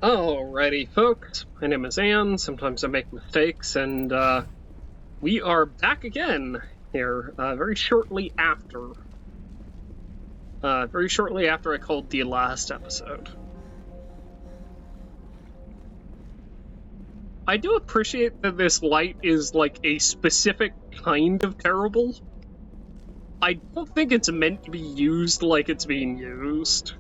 Alrighty, folks. My name is Ann. Sometimes I make mistakes, and we are back again here very shortly after I called the last episode. I do appreciate that this light is like a specific kind of terrible. I don't think it's meant to be used like it's being used.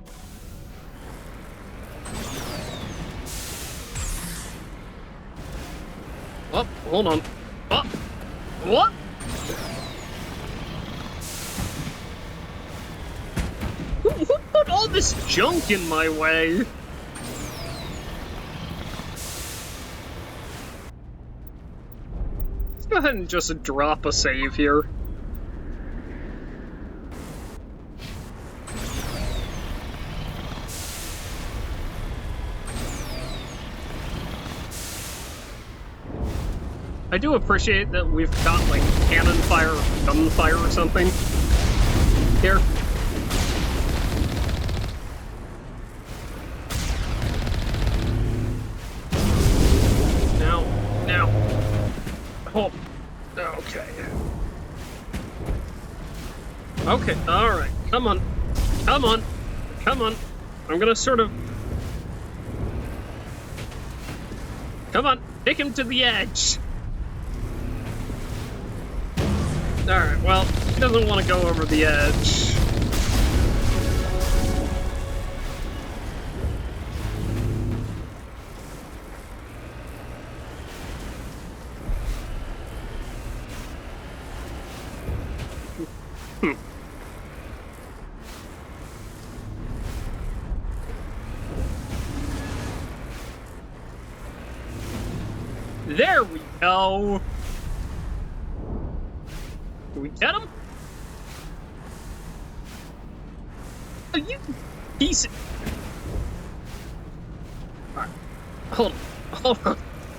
Oh, hold on. Oh, what? Who put all this junk in my way? Let's go ahead and just drop a save here. I do appreciate that we've got, like, cannon fire or gunfire or something here. Now. Oh, okay. Okay, alright. Come on. I'm gonna sort of... Come on, take him to the edge. Alright, well, he doesn't want to go over the edge. There we go! Did we get him? Oh, you piece of... Alright,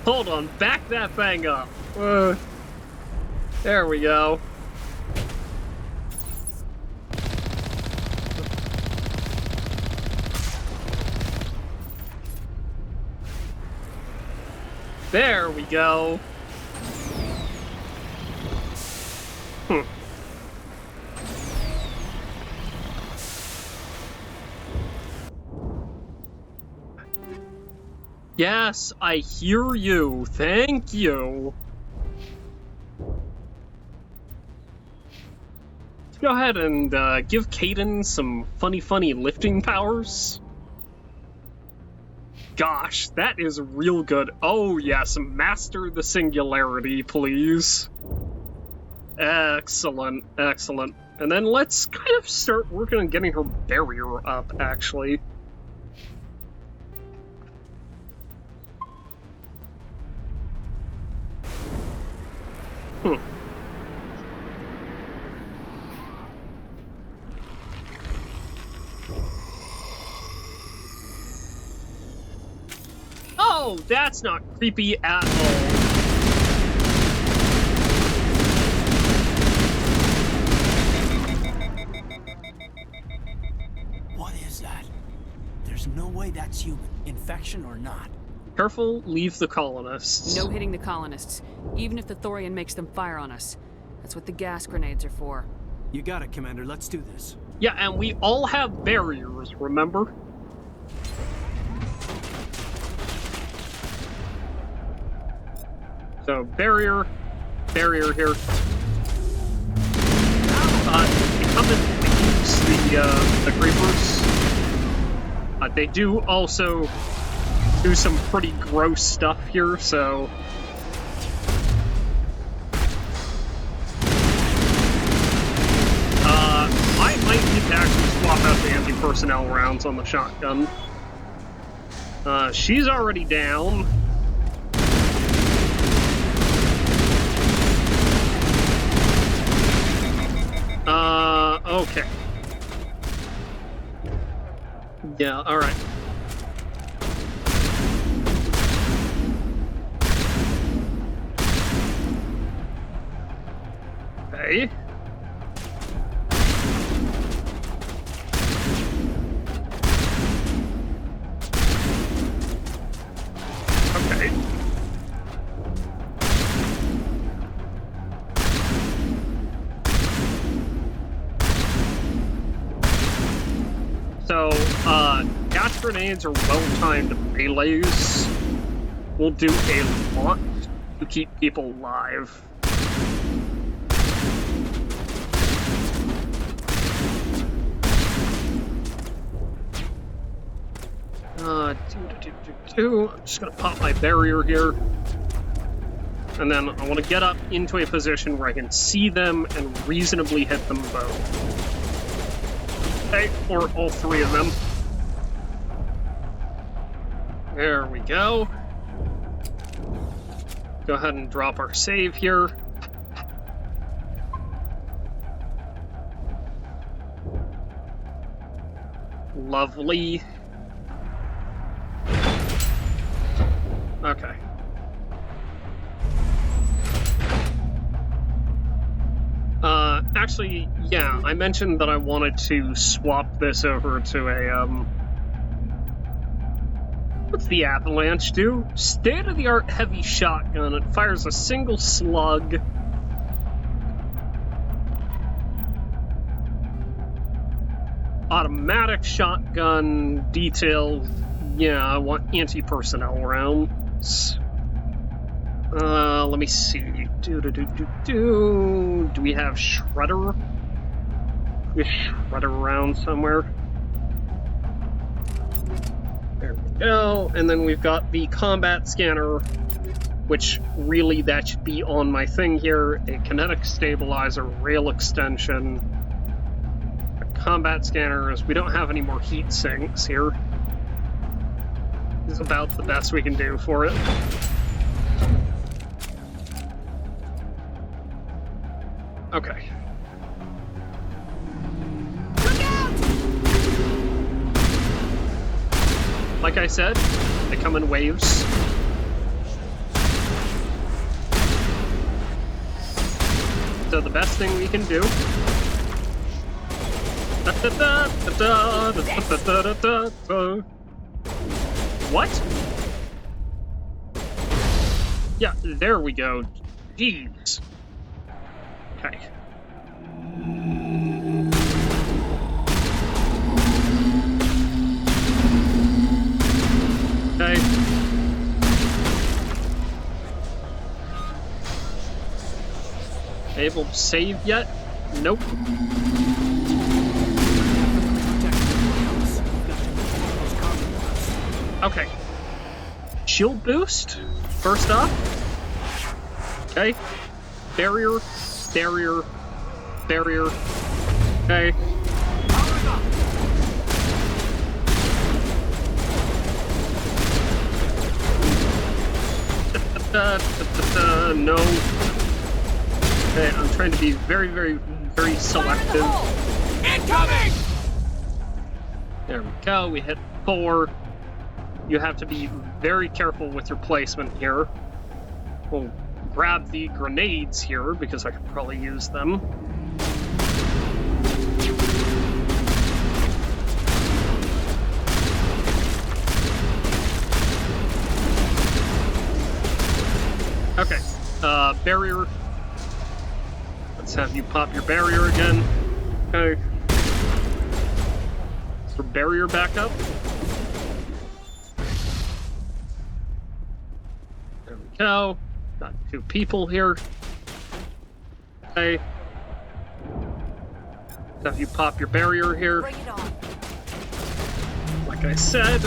hold on, back that thing up. There we go. There we go. Yes, I hear you. Thank you. Let's go ahead and give Caden some funny lifting powers. Gosh, that is real good. Oh yes, master the singularity, please. Excellent. And then let's kind of start working on getting her barrier up, actually. Oh, that's not creepy at all. What is that? There's no way that's human, infection or not. Careful, leave the colonists. No hitting the colonists, even if the Thorian makes them fire on us. That's what the gas grenades are for. You got it, Commander. Let's do this. Yeah, and we all have barriers, remember? So, barrier here. Come and use the creepers. They do also do some pretty gross stuff here, so... I might need to actually swap out the anti-personnel rounds on the shotgun. She's already down. Okay. Yeah, alright. Okay. Okay. So, gas grenades are well-timed relays. Will do a lot to keep people alive. I'm just gonna pop my barrier here. And then I want to get up into a position where I can see them and reasonably hit them both. Okay, or all three of them. There we go. Go ahead and drop our save here. Lovely. Okay. Actually, yeah, I mentioned that I wanted to swap this over to a, what's the Avalanche do? State-of-the-art heavy shotgun. It fires a single slug. Automatic shotgun detail. Yeah, I want anti-personnel rounds. Let me see. Do we have Shredder? We have Shredder around somewhere. There we go. And then we've got the combat scanner, which really that should be on my thing here. A kinetic stabilizer, rail extension, a combat scanner, as we don't have any more heat sinks here. This is about the best we can do for it. Okay. Look out! Like I said, they come in waves. So the best thing we can do. What? Yeah, there we go. Jeez. Okay. Okay. Able to save yet? Nope. Okay. Shield boost, first off. Okay. Barrier. Barrier. Barrier. Okay. No. Okay, I'm trying to be very, very, very selective. Incoming! There we go. We hit 4. You have to be very careful with your placement here. We'll grab the grenades here because I could probably use them. Okay, barrier. Let's have you pop your barrier again. Okay. For barrier backup. There we go. Got 2 people here. Okay. Have you pop your barrier here. Bring it on. Like I said.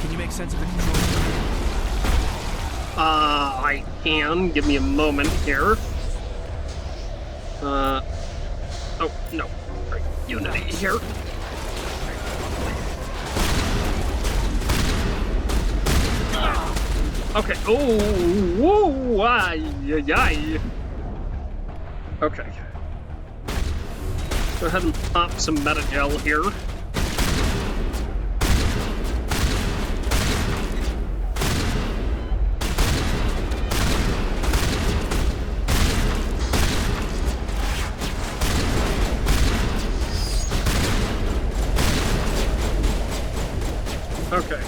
Can you make sense of the control? I can. Give me a moment here. Oh, no. Right, Unity here. Okay. Oh, whoa, ay. Okay. Go ahead and pop some metagel here. Okay.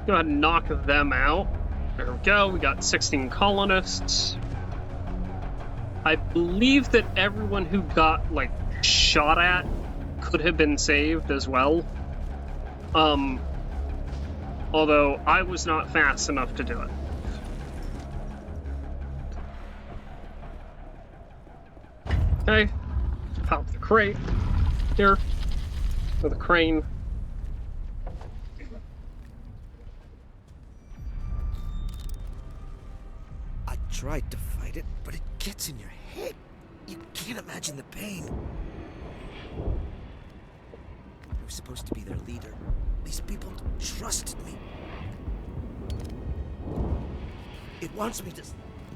Go ahead and knock them out. There we go. We got 16 colonists. I believe that everyone who got, like, shot at could have been saved as well. Although I was not fast enough to do it. Okay. Pop the crate. Here. With a crane. I tried to fight it, but it gets in your head. You can't imagine the pain. I was supposed to be their leader. These people trusted me. It wants me to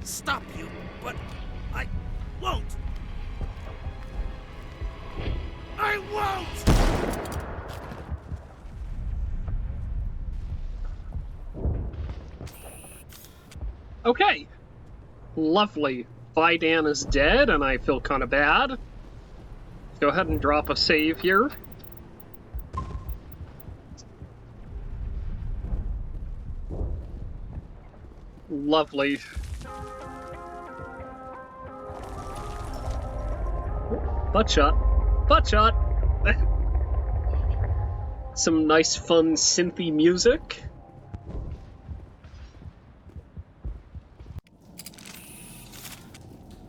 stop you, but I won't. I won't! Okay. Lovely. Vidan is dead, and I feel kind of bad. Go ahead and drop a save here. Lovely. Butt shot. Butt shot! Some nice, fun, synthy music.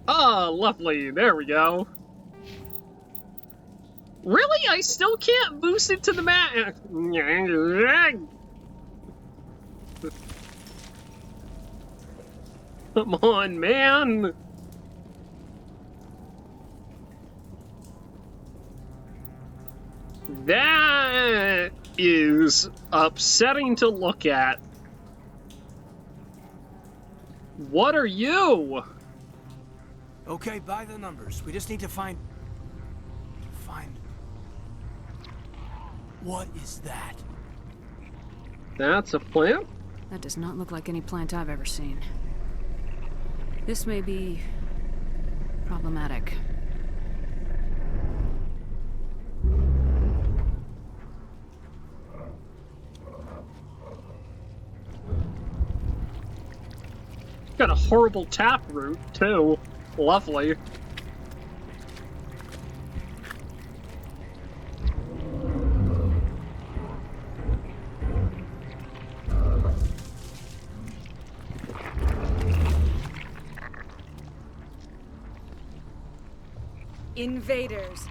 Ah, lovely. There we go. Really? I still can't boost it to the mat. Come on, man. That is upsetting to look at. What are you? Okay, by the numbers. We just need to find... What is that? That's a plant? That does not look like any plant I've ever seen. This may be... problematic. Got a horrible taproot, too. Lovely. Invaders.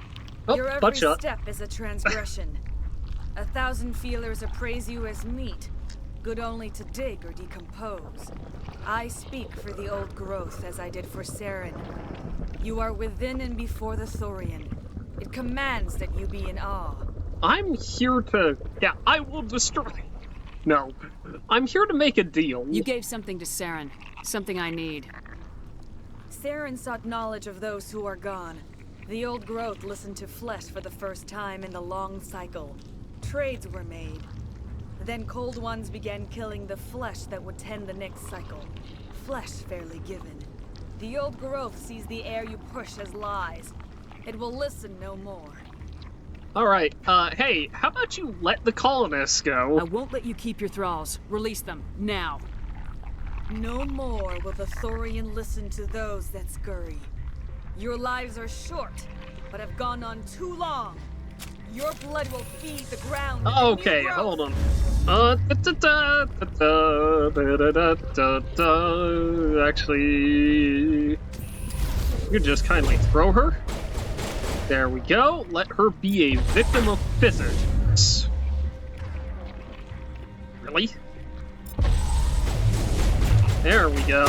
Oh, Your every butt shot. step is a transgression. 1,000 feelers appraise you as meat, good only to dig or decompose. I speak for the old growth as I did for Saren. You are within and before the Thorian. It commands that you be in awe. I'm here to... Yeah, I will destroy... No. I'm here to make a deal. You gave something to Saren. Something I need. Saren sought knowledge of those who are gone. The old growth listened to flesh for the first time in the long cycle. Trades were made. Then cold ones began killing the flesh that would tend the next cycle. Flesh fairly given. The old growth sees the air you push as lies. It will listen no more. Alright, hey, how about you let the colonists go? I won't let you keep your thralls. Release them, now. No more will the Thorian listen to those that scurry. Your lives are short, but have gone on too long. Your blood will feed the ground. Okay, hold on. Actually, you could just kindly throw her. There we go. Let her be a victim of physics. Really? There we go.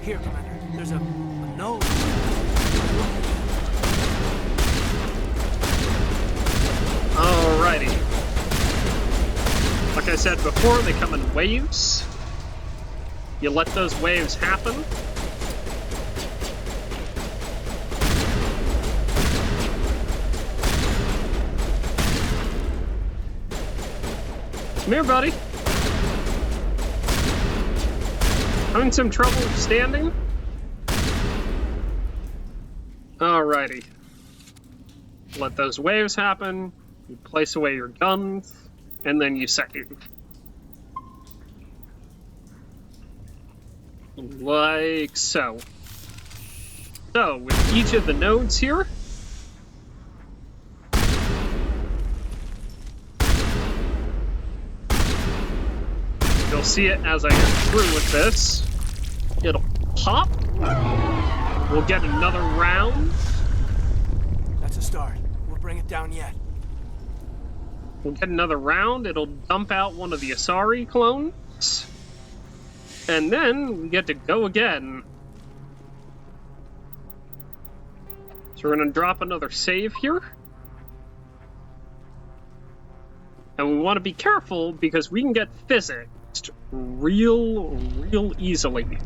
Here, Commander. There's a nose. Alrighty. Like I said before, they come in waves. You let those waves happen. Come here, buddy. Having some trouble standing? Alrighty. Let those waves happen. You place away your guns, and then you save. Like so. So, with each of the nodes here, you'll see it as I go through with this. It'll pop. We'll get another round. That's a start. We'll bring it down yet. We'll get another round. It'll dump out one of the Asari clones. And then we get to go again. So we're going to drop another save here. And we want to be careful because we can get physicsed real easily.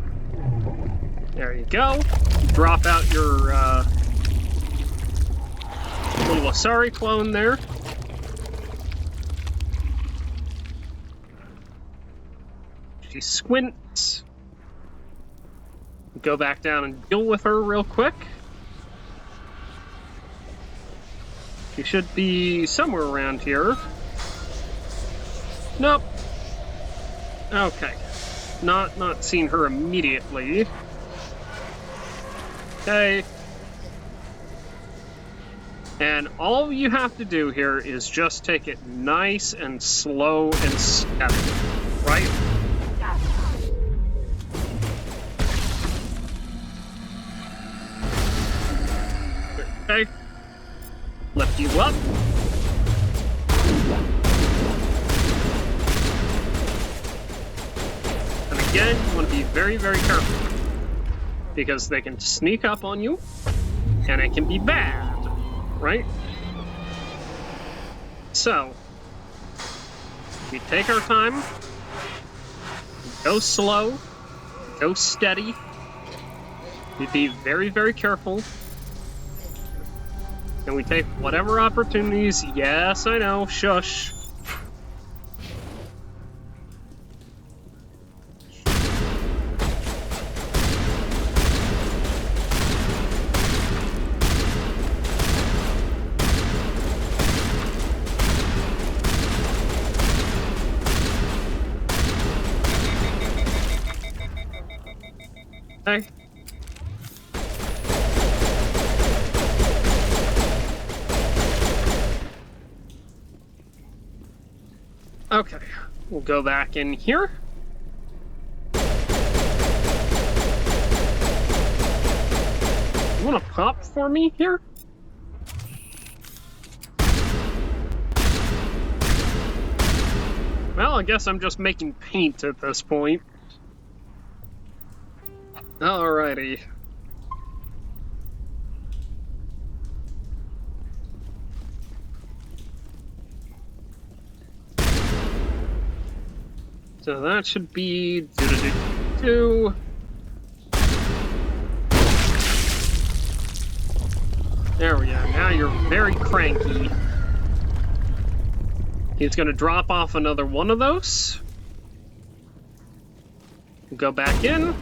There you go. Drop out your little Asari clone there. She squints. Go back down and deal with her real quick. She should be somewhere around here. Nope. Okay. Not seeing her immediately. Okay. And all you have to do here is just take it nice and slow and steady, right? Okay. Lift you up. And again, you want to be very careful. Because they can sneak up on you, and it can be bad, right? So, we take our time, go slow, go steady, we be very careful, and we take whatever opportunities. Yes, I know, shush. Okay. Okay, we'll go back in here. You want to pop for me here? Well, I guess I'm just making paint at this point. Alrighty. So that should be do. There we go. Now you're very cranky. He's gonna drop off another one of those. Go back in.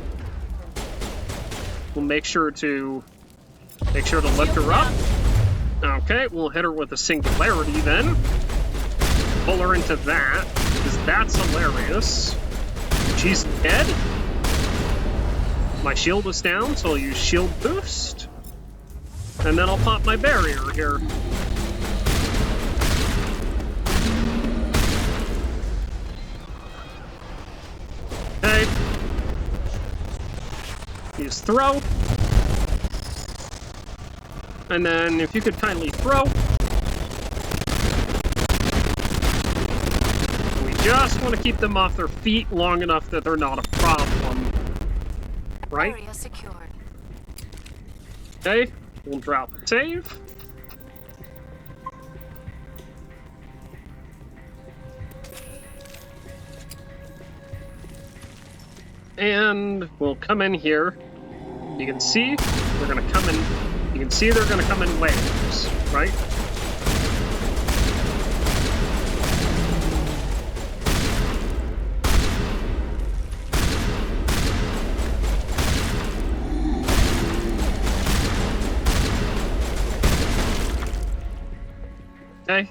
We'll make sure to lift her up. Okay, we'll hit her with a singularity then. Pull her into that, because that's hilarious. She's dead. My shield was down, so I'll use shield boost. And then I'll pop my barrier here. Okay. Use throw. And then if you could kindly throw. We just want to keep them off their feet long enough that they're not a problem. Right? Area secured. Okay, we'll drop a save. And we'll come in here. You can see they're gonna come in. You can see they're gonna come in waves, right? Okay.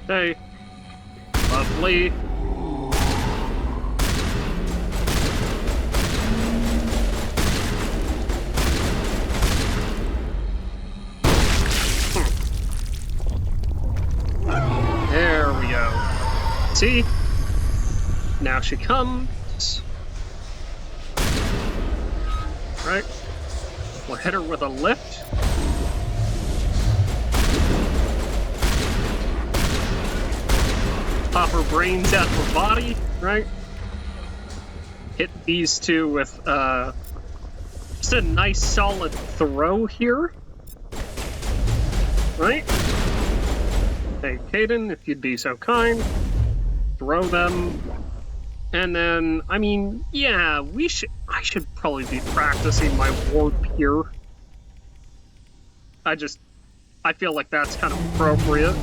Okay. Lovely. There we go. See? Now she comes. Right. We'll hit her with a lift. Pop her brains out of her body, right? Hit these two with just a nice solid throw here. Right? Hey, Caden, if you'd be so kind, throw them. And then, I mean, yeah, I should probably be practicing my warp here. I feel like that's kind of appropriate.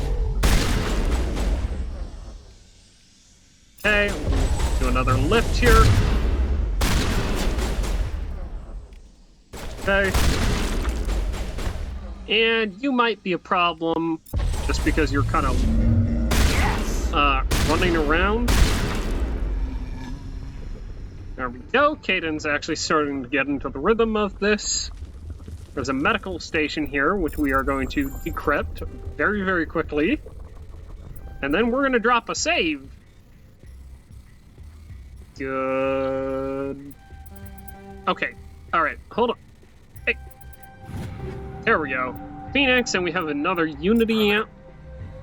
Okay, we'll do another lift here. Okay. And you might be a problem just because you're kind of running around. There we go. Caden's actually starting to get into the rhythm of this. There's a medical station here, which we are going to decrypt very, very quickly. And then we're going to drop a save. Good. Okay. Alright, hold on. Hey. There we go. Phoenix, and we have another Unity amp.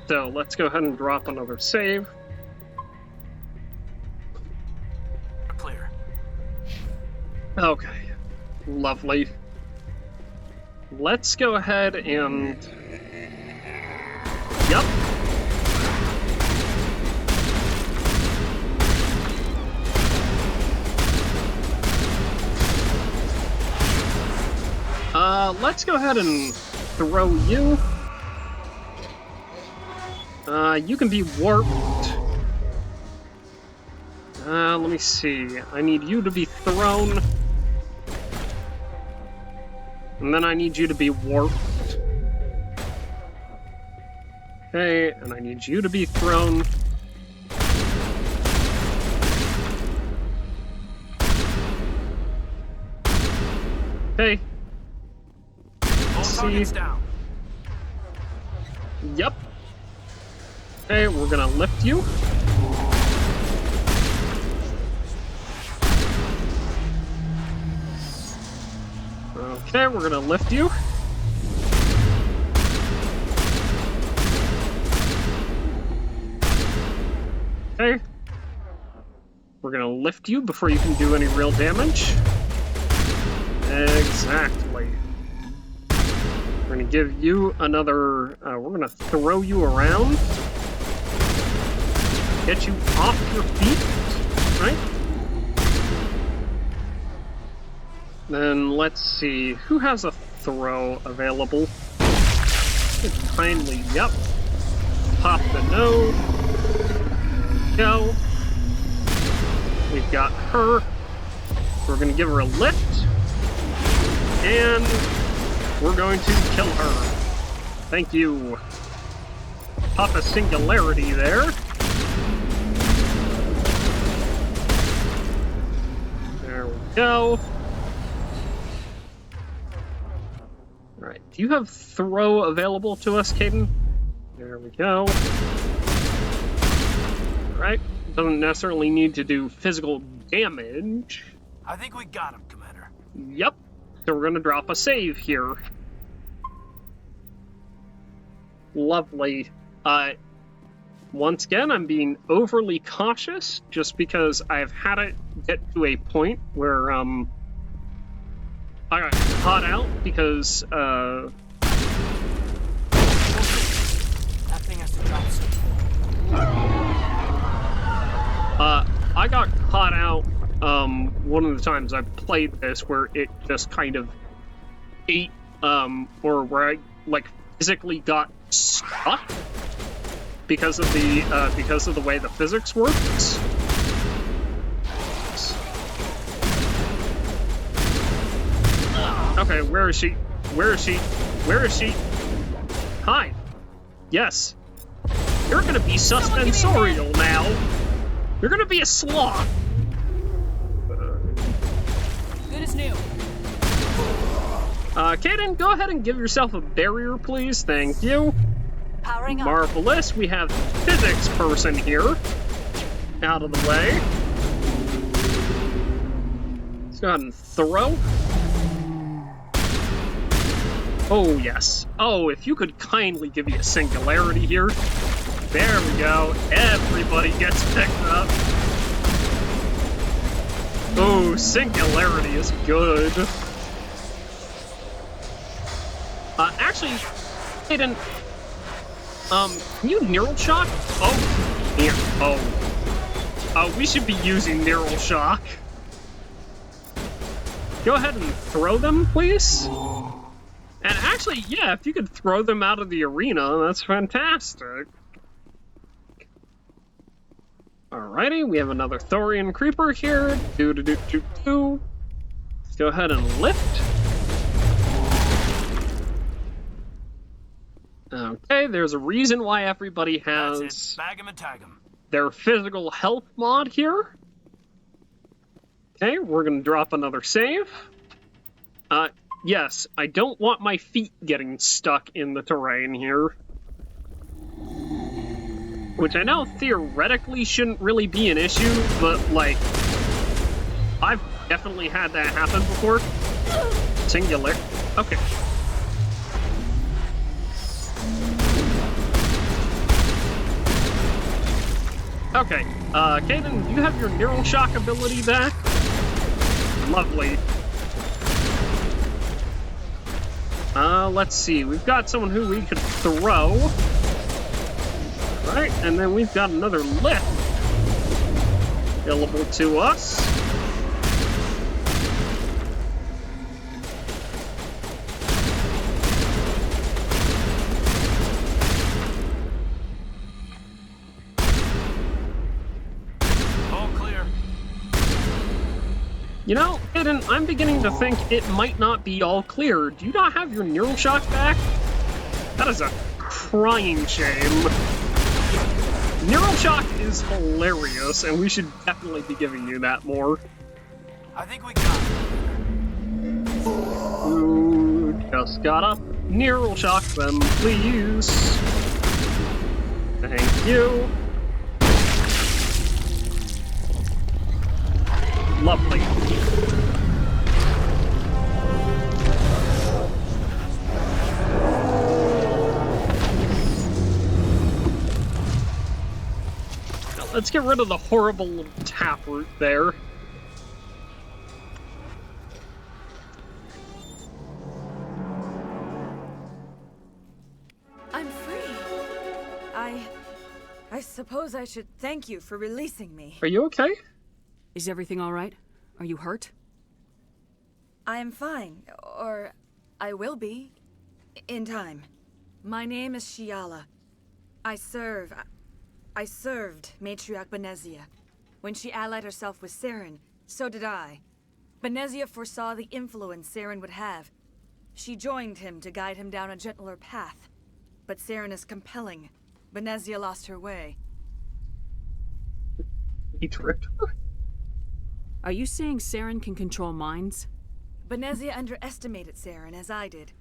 So let's go ahead and drop another save. Clear. Okay. Lovely. Let's go ahead and... Yep. Let's go ahead and throw you. You can be warped. Let me see. I need you to be thrown. And then I need you to be warped. Okay, and I need you to be thrown. Okay. All targets down. Yep. Okay, we're gonna lift you. Okay, we're gonna lift you. Okay. We're gonna lift you before you can do any real damage. Exactly. We're gonna give you another, we're gonna throw you around. Get you off your feet, right? Then let's see, who has a throw available? Kindly, yep. Pop the node. Go. We've got her. We're gonna give her a lift. And we're going to kill her. Thank you. Pop a singularity there. There we go. Alright, do you have throw available to us, Caden? There we go. Alright, doesn't necessarily need to do physical damage. I think we got him, Commander. Yep. So we're going to drop a save here. Lovely. Once again, I'm being overly cautious just because I've had it get to a point where I got caught out because That thing has to drop soon. I got caught out one of the times I played this where it just kind of ate, or where I, like, physically got stuck. because of the way the physics works. Okay, where is she? Where is she? Where is she? Hi. Yes. You're gonna be suspensorial now. You're gonna be a sloth. Good as new. Kaden, go ahead and give yourself a barrier, please. Thank you. Powering up. Marvelous. We have physics person here. Out of the way. Let's go ahead and throw. Oh, yes. Oh, if you could kindly give me a singularity here. There we go. Everybody gets picked up. Oh, singularity is good. Actually, Aiden, can you neural shock? Oh, yeah. Oh, we should be using neural shock. Go ahead and throw them, please. And actually, yeah, if you could throw them out of the arena, that's fantastic. Alrighty, we have another Thorian Creeper here. Do. Let's go ahead and lift. Okay, there's a reason why everybody has Bag 'em and tag 'em. their physical health mod here. Okay, we're gonna drop another save. Yes, I don't want my feet getting stuck in the terrain here. Which I know theoretically shouldn't really be an issue, but, like, I've definitely had that happen before. Singular. Okay. Okay, Kaden, do you have your neural shock ability back? Lovely. Let's see. We've got someone who we could throw. Right, and then we've got another lift available to us. All clear. You know, Aiden, I'm beginning to think it might not be all clear. Do you not have your neural shock back? That is a crying shame. Neural shock is hilarious, and we should definitely be giving you that more. I think we got it. Ooh, just got up. Neural shock them, please. Thank you. Lovely. Let's get rid of the horrible taproot there. I'm free. I suppose I should thank you for releasing me. Are you okay? Is everything all right? Are you hurt? I am fine, or I will be, in time. My name is Shiala. I served Matriarch Benezia. When she allied herself with Saren, so did I. Benezia foresaw the influence Saren would have. She joined him to guide him down a gentler path. But Saren is compelling. Benezia lost her way. He tricked her? Are you saying Saren can control minds? Benezia underestimated Saren, as I did.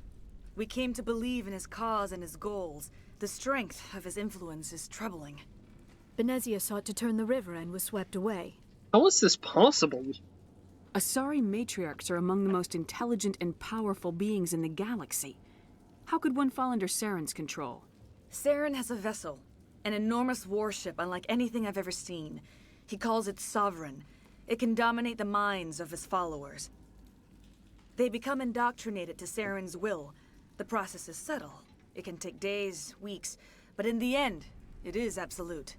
We came to believe in his cause and his goals. The strength of his influence is troubling. Benezia sought to turn the river and was swept away. How is this possible? Asari matriarchs are among the most intelligent and powerful beings in the galaxy. How could one fall under Saren's control? Saren has a vessel, an enormous warship unlike anything I've ever seen. He calls it Sovereign. It can dominate the minds of his followers. They become indoctrinated to Saren's will. The process is subtle. It can take days, weeks, but in the end, it is absolute.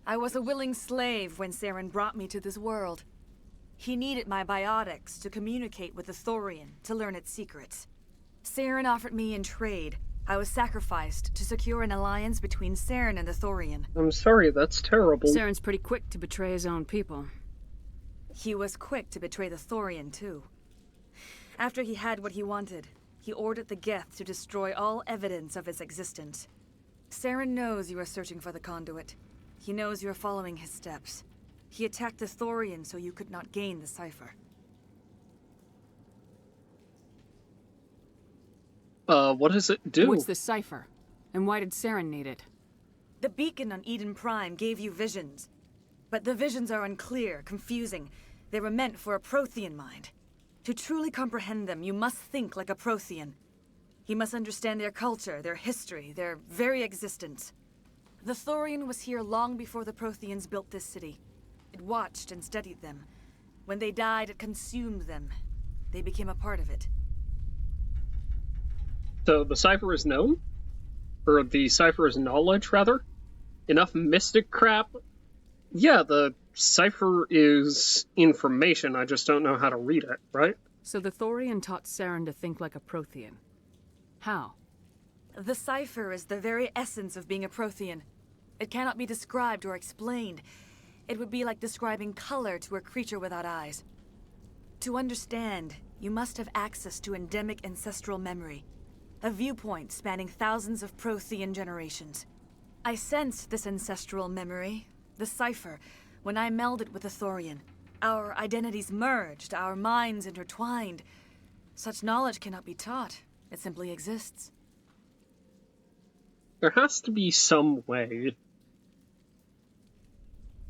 I was a willing slave when Saren brought me to this world. He needed my biotics to communicate with the Thorian, to learn its secrets. Saren offered me in trade I was sacrificed to secure an alliance between Saren and the Thorian. I'm sorry, that's terrible. Saren's pretty quick to betray his own people. He was quick to betray the Thorian, too. After he had what he wanted, he ordered the Geth to destroy all evidence of its existence. Saren knows you are searching for the conduit. He knows you are following his steps. He attacked the Thorian so you could not gain the cipher. What does it do? What's the cipher? And why did Saren need it? The beacon on Eden Prime gave you visions. But the visions are unclear, confusing. They were meant for a Prothean mind. To truly comprehend them, you must think like a Prothean. You must understand their culture, their history, their very existence. The Thorian was here long before the Protheans built this city. It watched and studied them. When they died, it consumed them. They became a part of it. So the cipher is known? Or the cipher is knowledge, rather? Enough mystic crap? Yeah, the cipher is information, I just don't know how to read it, right? So the Thorian taught Saren to think like a Prothean. How? The cipher is the very essence of being a Prothean. It cannot be described or explained. It would be like describing color to a creature without eyes. To understand, you must have access to endemic ancestral memory. A viewpoint spanning thousands of Prothean generations. I sensed this ancestral memory, the cipher, when I melded with the Thorian. Our identities merged, our minds intertwined. Such knowledge cannot be taught. It simply exists. There has to be some way.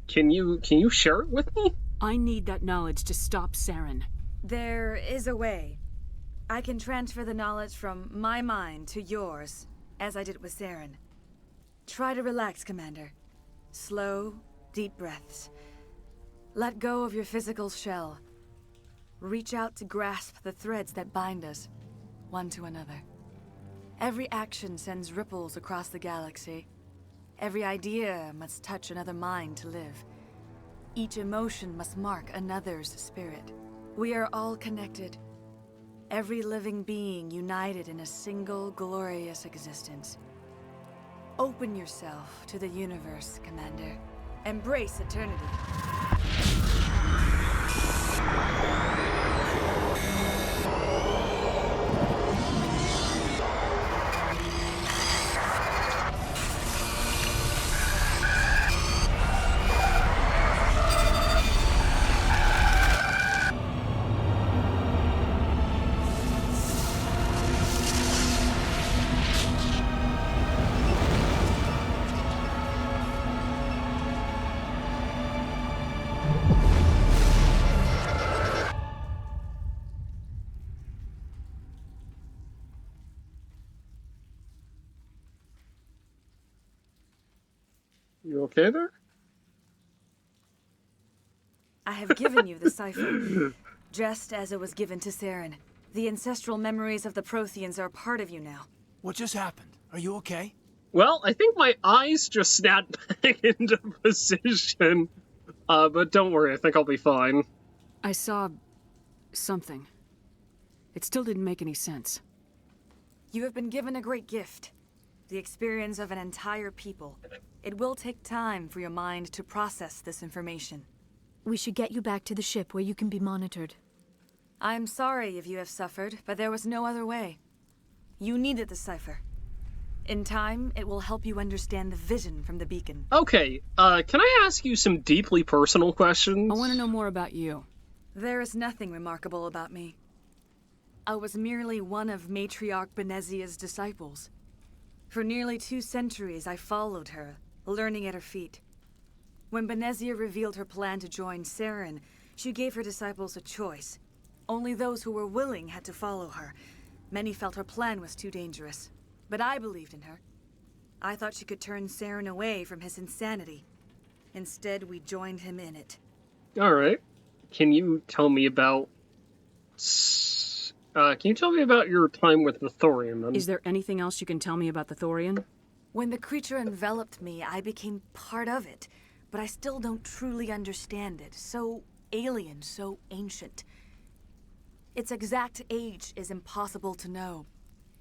Can you share it with me? I need that knowledge to stop Saren. There is a way. I can transfer the knowledge from my mind to yours, as I did with Saren. Try to relax, Commander. Slow, deep breaths. Let go of your physical shell. Reach out to grasp the threads that bind us, one to another. Every action sends ripples across the galaxy. Every idea must touch another mind to live. Each emotion must mark another's spirit. We are all connected. Every living being united in a single glorious existence. Open yourself to the universe, Commander. Embrace eternity. You okay there? I have given you the cipher, just as it was given to Saren. The ancestral memories of the Protheans are a part of you now. What just happened? Are you okay? Well, I think my eyes just snapped back into position. But don't worry, I think I'll be fine. I saw something. It still didn't make any sense. You have been given a great gift. The experience of an entire people. It will take time for your mind to process this information. We should get you back to the ship where you can be monitored. I'm sorry if you have suffered, but there was no other way. You needed the cipher. In time, it will help you understand the vision from the beacon. Okay, can I ask you some deeply personal questions? I want to know more about you. There is nothing remarkable about me. I was merely one of Matriarch Benezia's disciples. For nearly 2 centuries, I followed her, learning at her feet. When Benezia revealed her plan to join Saren, she gave her disciples a choice. Only those who were willing had to follow her. Many felt her plan was too dangerous, but I believed in her. I thought she could turn Saren away from his insanity. Instead, we joined him in it. Alright. Can you tell me about your time with the Thorian, then? Is there anything else you can tell me about the Thorian? When the creature enveloped me, I became part of it, but I still don't truly understand it. So alien, so ancient. Its exact age is impossible to know.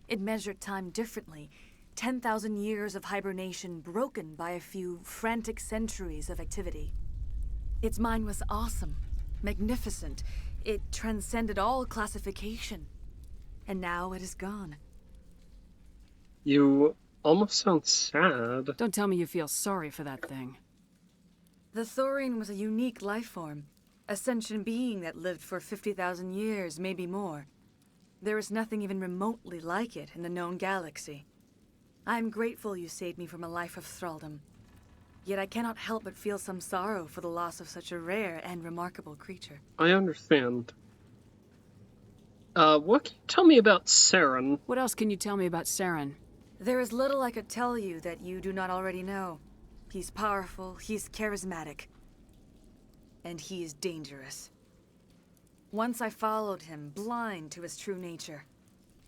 It measured time differently. 10,000 years of hibernation broken by a few frantic centuries of activity. Its mind was awesome, magnificent. It transcended all classification. And now it is gone. You almost sound sad. Don't tell me you feel sorry for that thing. The Thorian was a unique life form. A sentient being that lived for 50,000 years, maybe more. There is nothing even remotely like it in the known galaxy. I am grateful you saved me from a life of thraldom. Yet I cannot help but feel some sorrow for the loss of such a rare and remarkable creature. I understand. What can you tell me about Saren? What else can you tell me about Saren? There is little I could tell you that you do not already know. He's powerful, he's charismatic, and he is dangerous. Once I followed him, blind to his true nature.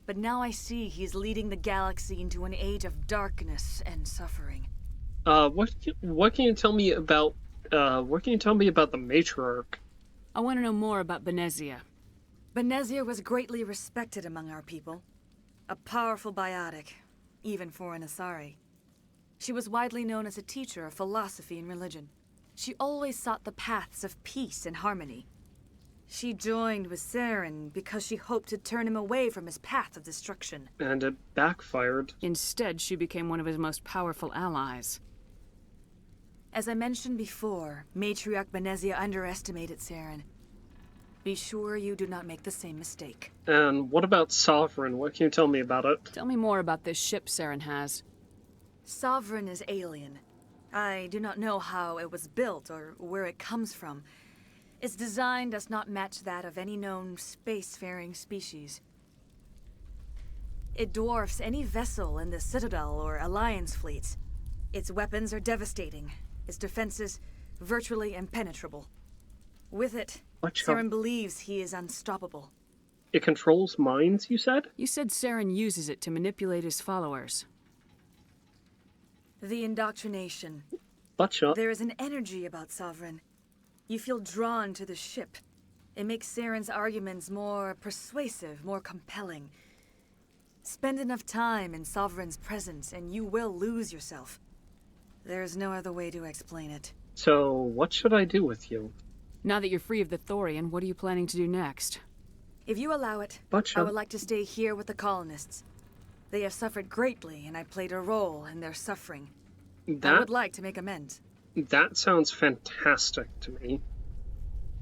But now I see he's leading the galaxy into an age of darkness and suffering. What can you tell me about the matriarch? I want to know more about Benezia. Benezia was greatly respected among our people. A powerful biotic, even for an Asari. She was widely known as a teacher of philosophy and religion. She always sought the paths of peace and harmony. She joined with Saren because she hoped to turn him away from his path of destruction. And it backfired. Instead, she became one of his most powerful allies. As I mentioned before, Matriarch Benezia underestimated Saren. Be sure you do not make the same mistake. And what about Sovereign? What can you tell me about it? Tell me more about this ship Saren has. Sovereign is alien. I do not know how it was built or where it comes from. Its design does not match that of any known spacefaring species. It dwarfs any vessel in the Citadel or Alliance fleets. Its weapons are devastating. Its defenses virtually impenetrable. With it, Saren believes he is unstoppable. It controls minds, you said? You said Saren uses it to manipulate his followers. The indoctrination. Butcha. There is an energy about Sovereign. You feel drawn to the ship. It makes Saren's arguments more persuasive, more compelling. Spend enough time in Sovereign's presence and you will lose yourself. There's no other way to explain it. So, what should I do with you? Now that you're free of the Thorian, what are you planning to do next? If you allow it, I would like to stay here with the colonists. They have suffered greatly, and I played a role in their suffering. I would like to make amends. That sounds fantastic to me.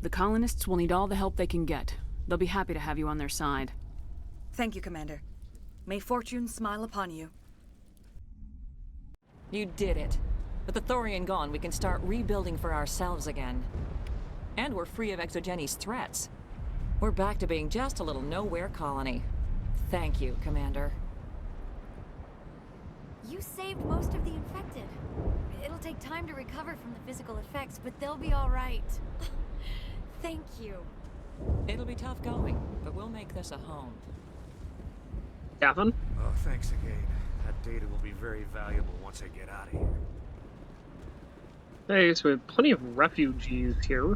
The colonists will need all the help they can get. They'll be happy to have you on their side. Thank you, Commander. May fortune smile upon you. You did it. With the Thorian gone, we can start rebuilding for ourselves again. And we're free of Exogenes' threats. We're back to being just a little nowhere colony. Thank you, Commander. You saved most of the infected. It'll take time to recover from the physical effects, but they'll be all right. Thank you. It'll be tough going, but we'll make this a home. Gavin? Oh, thanks again. That data will be very valuable once I get out of here. Hey, so we have plenty of refugees here.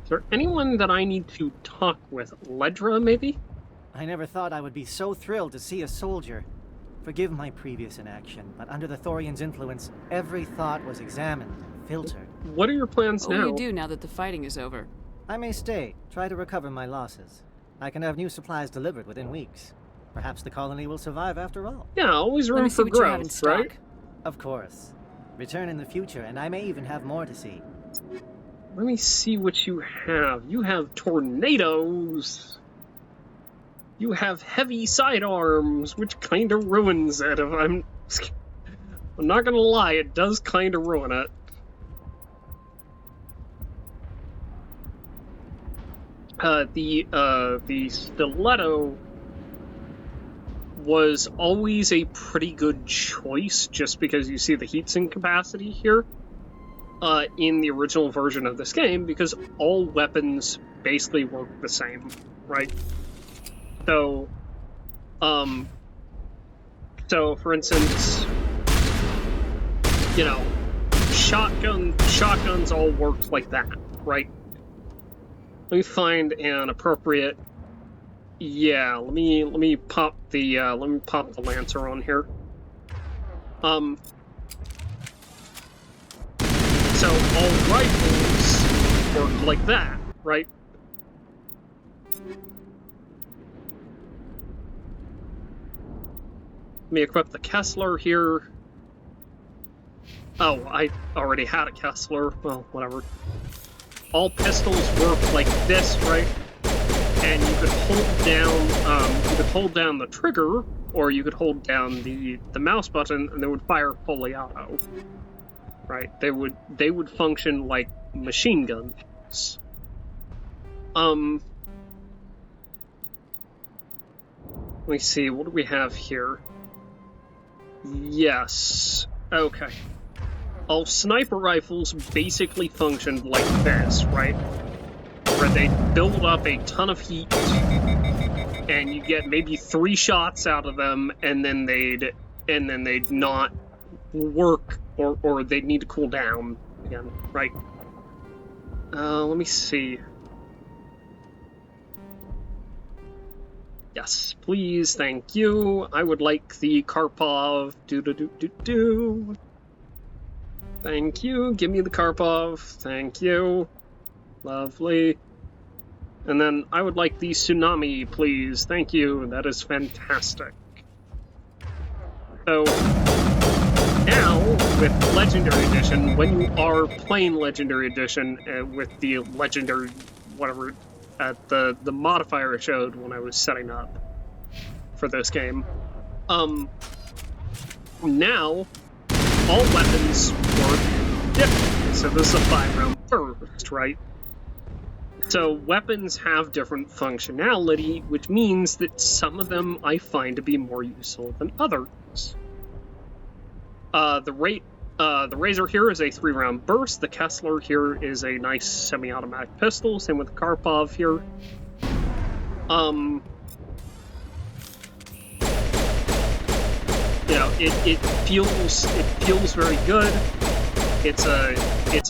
Is there anyone that I need to talk with? Ledra, maybe? I never thought I would be so thrilled to see a soldier. Forgive my previous inaction, but under the Thorian's influence, every thought was examined, filtered. What are your plans What now? will you do now that the fighting is over? I may stay, try to recover my losses. I can have new supplies delivered within weeks. Perhaps the colony will survive after all. Yeah, always Let room me see for what you have in growth, stock. right? Of course. Return in the future, and I may even have more to see. Let me see what you have. You have tornadoes. You have heavy sidearms, which kind of ruins it. If I'm not gonna lie, it does kind of ruin it. The stiletto was always a pretty good choice, just because you see the heatsink capacity here in the original version of this game, because all weapons basically work the same, right? So, for instance, you know, shotguns all worked like that, right? Let me find an appropriate Yeah, let me pop the Lancer on here. So all rifles work like that, right? Let me equip the Kessler here. Oh, I already had a Kessler. Well, whatever. All pistols work like this, right? And you could hold down the trigger, or you could hold down the mouse button, and they would fire fully auto. Right? They would function like machine guns. Let me see, what do we have here? Yes. Okay. All sniper rifles basically functioned like this, right? Where they build up a ton of heat, and you get maybe 3 shots out of them, and then they'd not work, or they'd need to cool down again, right? Let me see. Yes, please, thank you. I would like the Karpov. Do. Thank you. Give me the Karpov. Thank you. Lovely. And then I would like the Tsunami, please. Thank you. That is fantastic. So now, with Legendary Edition, when you are playing Legendary Edition with the Legendary, whatever, the modifier I showed when I was setting up for this game, now all weapons work differently. So this is a 5-round burst, right? So weapons have different functionality, which means that some of them I find to be more useful than others. The Razor here is a 3-round burst. The Kessler here is a nice semi-automatic pistol. Same with the Karpov here. You know, it feels very good. It's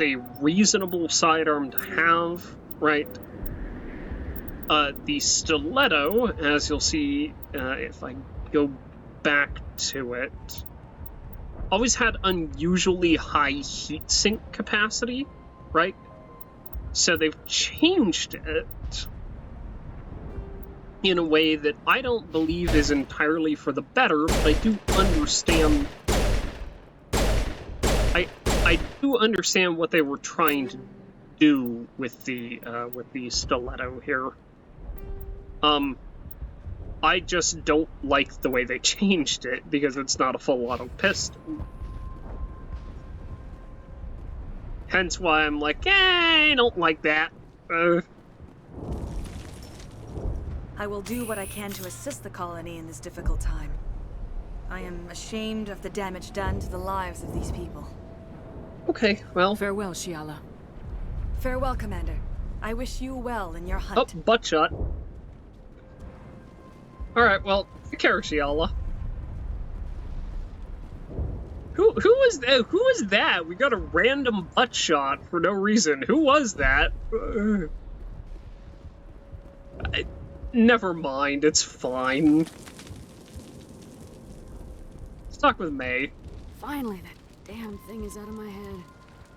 a reasonable sidearm to have, right? The Stiletto, as you'll see if I go back to it, always had unusually high heat sink capacity, right? So they've changed it in a way that I don't believe is entirely for the better, but I do understand. I do understand what they were trying to do with the Stiletto here. I just don't like the way they changed it, because it's not a full auto pistol. Hence why I'm like, I don't like that. I will do what I can to assist the colony in this difficult time. I am ashamed of the damage done to the lives of these people. Okay, well... Farewell, Shiala. Farewell, Commander. I wish you well in your hunt. Oh, butt shot. Alright, well, take care, Shiala. Who was that? We got a random butt shot for no reason. Who was that? Never mind, it's fine. Let's talk with May. Finally, that damn thing is out of my head.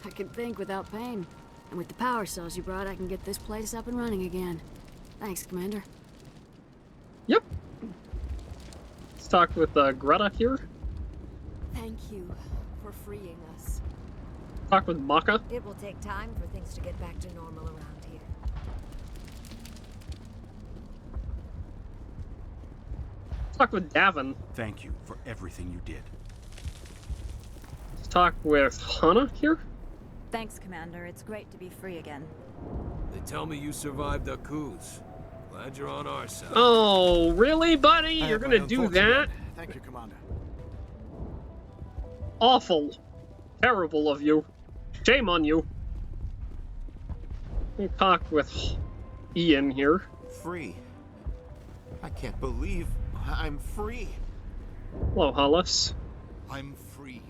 I can think without pain. And with the power cells you brought, I can get this place up and running again. Thanks, Commander. Yep. Let's talk with Greta here. Thank you for freeing us. Talk with Maka. It will take time for things to get back to normal around here. Talk with Davin. Thank you for everything you did. Let's talk with Hana here. Thanks, Commander. It's great to be free again. They tell me you survived the coups. Glad you're on our side. Oh, really, buddy? You're gonna do that? Thank you, Commander. Awful. Terrible of you. Shame on you. Let me talk with Ian here. Free. I can't believe I'm free. Hello, Hollis. I'm free.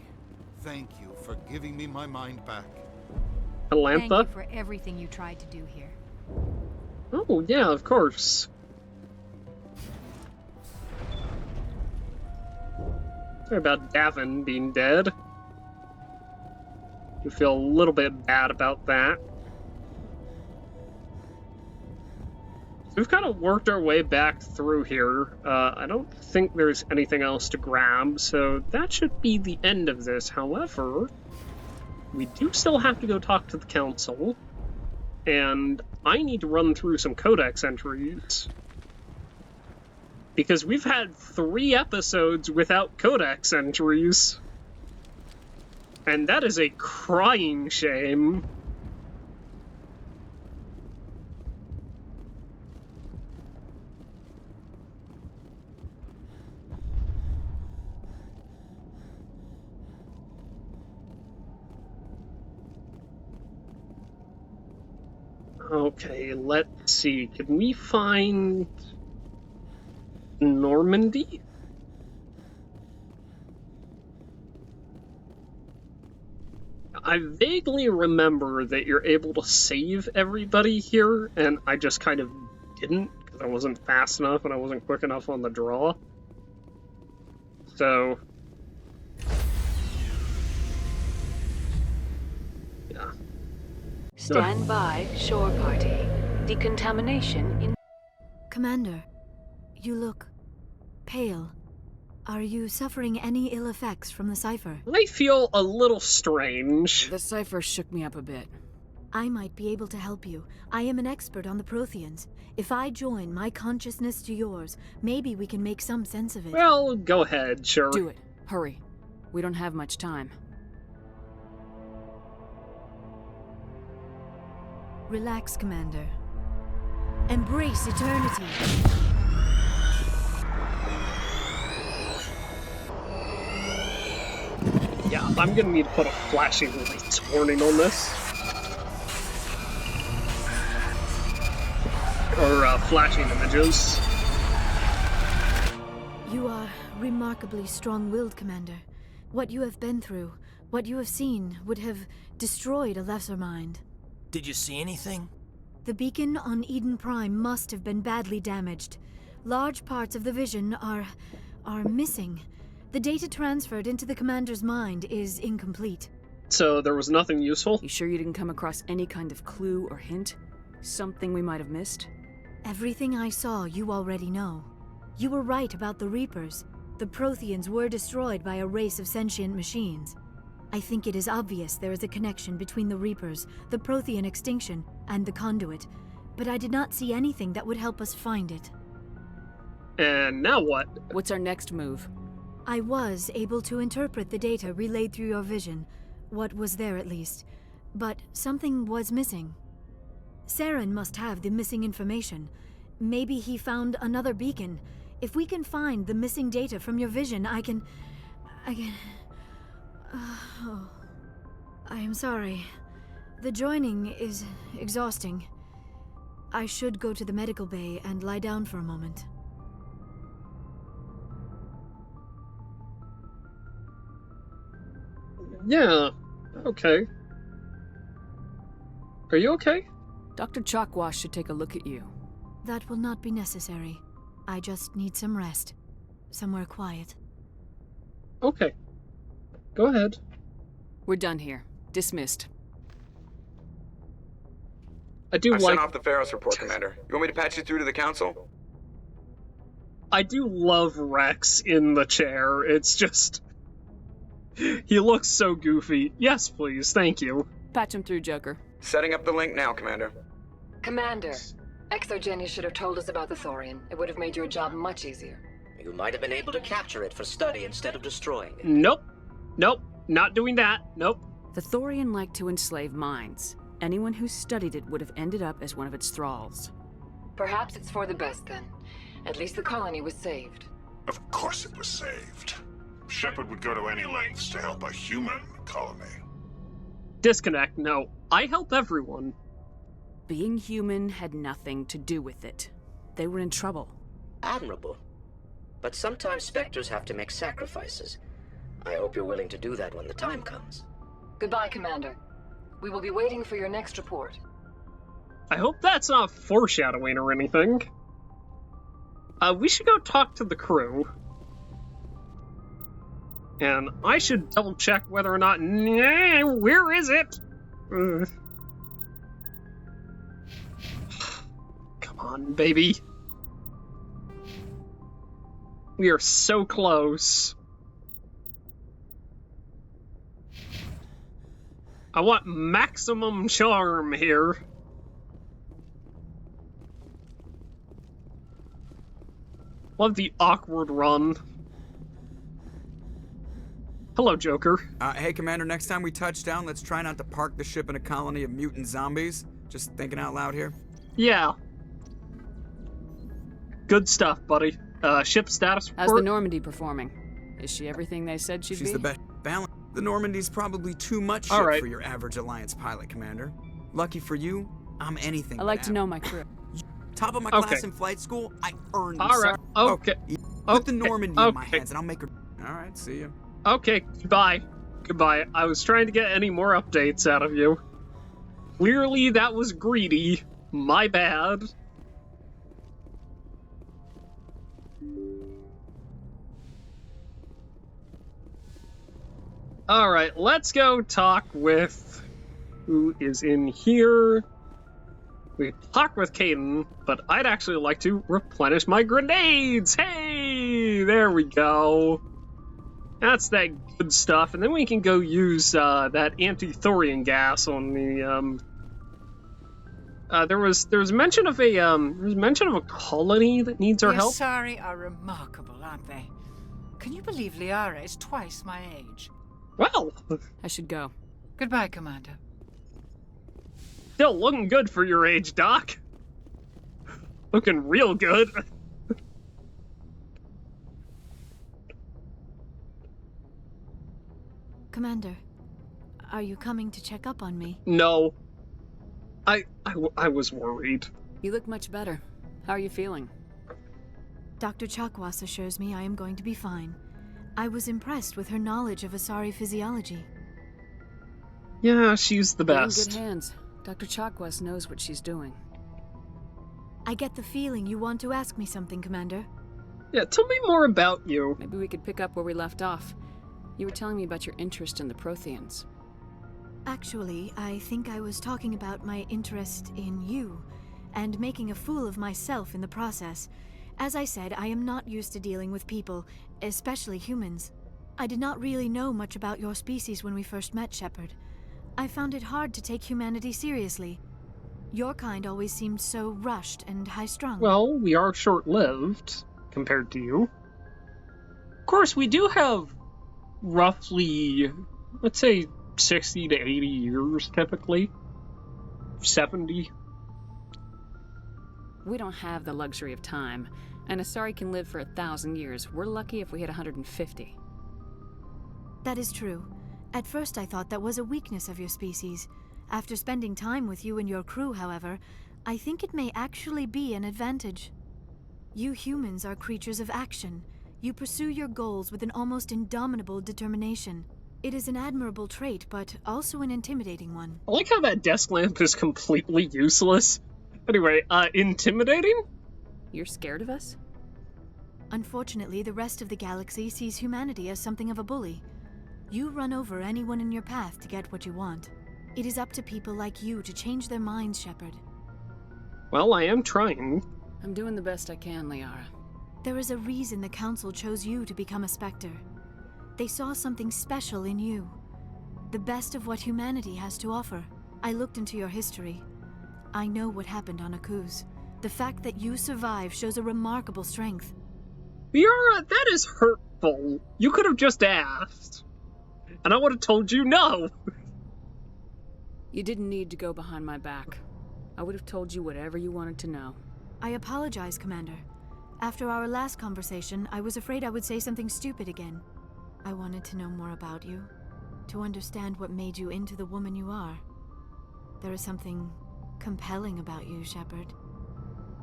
Thank you for giving me my mind back. Alantha. Thank you for everything you tried to do here. Oh, yeah, of course. Sorry about Davin being dead. You feel a little bit bad about that. So we've kind of worked our way back through here. I don't think there's anything else to grab, so that should be the end of this. However, we do still have to go talk to the council, and I need to run through some codex entries. Because we've had 3 episodes without codex entries. And that is a crying shame. Okay, let's see. Can we find Normandy? I vaguely remember that you're able to save everybody here, and I just kind of didn't, because I wasn't fast enough and I wasn't quick enough on the draw. So... yeah. Stand by, shore party. Decontamination in... Commander, you look pale. Are you suffering any ill effects from the cipher? I feel a little strange. The cipher shook me up a bit. I might be able to help you. I am an expert on the Protheans. If I join my consciousness to yours, maybe we can make some sense of it. Well, go ahead, sure. Do it. Hurry. We don't have much time. Relax, Commander. Embrace eternity. Yeah, I'm gonna need to put a flashing lights warning on this. Or, flashing images. You are remarkably strong-willed, Commander. What you have been through, what you have seen, would have destroyed a lesser mind. Did you see anything? The beacon on Eden Prime must have been badly damaged. Large parts of the vision are missing. The data transferred into the commander's mind is incomplete. So there was nothing useful? You sure you didn't come across any kind of clue or hint? Something we might have missed? Everything I saw you already know. You were right about the Reapers. The Protheans were destroyed by a race of sentient machines. I think it is obvious there is a connection between the Reapers, the Prothean extinction, and the Conduit, but I did not see anything that would help us find it. And now what? What's our next move? I was able to interpret the data relayed through your vision, what was there at least, but something was missing. Saren must have the missing information. Maybe he found another beacon. If we can find the missing data from your vision, I can... Oh, I am sorry. The joining is exhausting. I should go to the medical bay and lie down for a moment. Yeah, okay. Are you okay? Dr. Chalkwash should take a look at you. That will not be necessary. I just need some rest. Somewhere quiet. Okay. Go ahead. We're done here. Dismissed. I sent off the Feros report, Commander. You want me to patch you through to the council? I do love Rex in the chair. It's just... he looks so goofy. Yes, please. Thank you. Patch him through, Joker. Setting up the link now, Commander. Commander, Exogeny should have told us about the Thorian. It would have made your job much easier. You might have been able to capture it for study instead of destroying it. Nope. Nope. Not doing that. Nope. The Thorian liked to enslave minds. Anyone who studied it would have ended up as one of its thralls. Perhaps it's for the best then. At least the colony was saved. Of course it was saved. Shepard would go to any lengths to help a human colony. Disconnect. No. I help everyone. Being human had nothing to do with it. They were in trouble. Admirable. But sometimes Spectres have to make sacrifices. I hope you're willing to do that when the time comes. Goodbye, Commander. We will be waiting for your next report. I hope that's not foreshadowing or anything. We should go talk to the crew. And I should double check whether or not... Nah, where is it? Come on, baby. We are so close. I want maximum charm here. Love the awkward run. Hello, Joker. Hey, Commander, next time we touch down, let's try not to park the ship in a colony of mutant zombies. Just thinking out loud here. Yeah. Good stuff, buddy. Ship status report. How's the Normandy performing? Is she everything they said she'd be? She's the best balance. The Normandy's probably too much ship for your average Alliance pilot, Commander. Lucky for you, I'm anything I like to know my crew. Top of my class in flight school, I earned them. Alright, okay. Put the Normandy in my hands and I'll make her... Alright, see ya. Okay, goodbye. Goodbye. I was trying to get any more updates out of you. Clearly that was greedy. My bad. Alright, let's go talk with... who is in here? We talk with Caden, but I'd actually like to replenish my grenades! Hey! There we go. That's that good stuff, and then we can go use that anti-thorium gas on the there was mention of a colony that needs our help. The Asari are remarkable, aren't they? Can you believe Liara is twice my age? Well, I should go. Goodbye, Commander. Still looking good for your age, Doc. Looking real good. Commander, are you coming to check up on me? No. I was worried. You look much better. How are you feeling? Dr. Chakwas assures me I am going to be fine. I was impressed with her knowledge of Asari physiology. Yeah, she's the best. You're in good hands. Dr. Chakwas knows what she's doing. I get the feeling you want to ask me something, Commander. Yeah, tell me more about you. Maybe we could pick up where we left off. You were telling me about your interest in the Protheans. Actually, I think I was talking about my interest in you, and making a fool of myself in the process. As I said, I am not used to dealing with people, especially humans. I did not really know much about your species when we first met, Shepard. I found it hard to take humanity seriously. Your kind always seemed so rushed and high-strung. Well, we are short-lived, compared to you. Of course, we do have roughly, let's say, 60 to 80 years, typically. 70. We don't have the luxury of time. An Asari can live for 1,000 years. We're lucky if we hit 150. That is true. At first I thought that was a weakness of your species. After spending time with you and your crew, however, I think it may actually be an advantage. You humans are creatures of action. You pursue your goals with an almost indomitable determination. It is an admirable trait, but also an intimidating one. I like how that desk lamp is completely useless. Anyway, intimidating? You're scared of us? Unfortunately, the rest of the galaxy sees humanity as something of a bully. You run over anyone in your path to get what you want. It is up to people like you to change their minds, Shepard. Well, I am trying. I'm doing the best I can, Liara. There is a reason the Council chose you to become a Spectre. They saw something special in you. The best of what humanity has to offer. I looked into your history. I know what happened on Akuz. The fact that you survived shows a remarkable strength. Liara, that is hurtful. You could have just asked. And I would have told you no. You didn't need to go behind my back. I would have told you whatever you wanted to know. I apologize, Commander. After our last conversation, I was afraid I would say something stupid again. I wanted to know more about you, to understand what made you into the woman you are. There is something compelling about you, Shepard.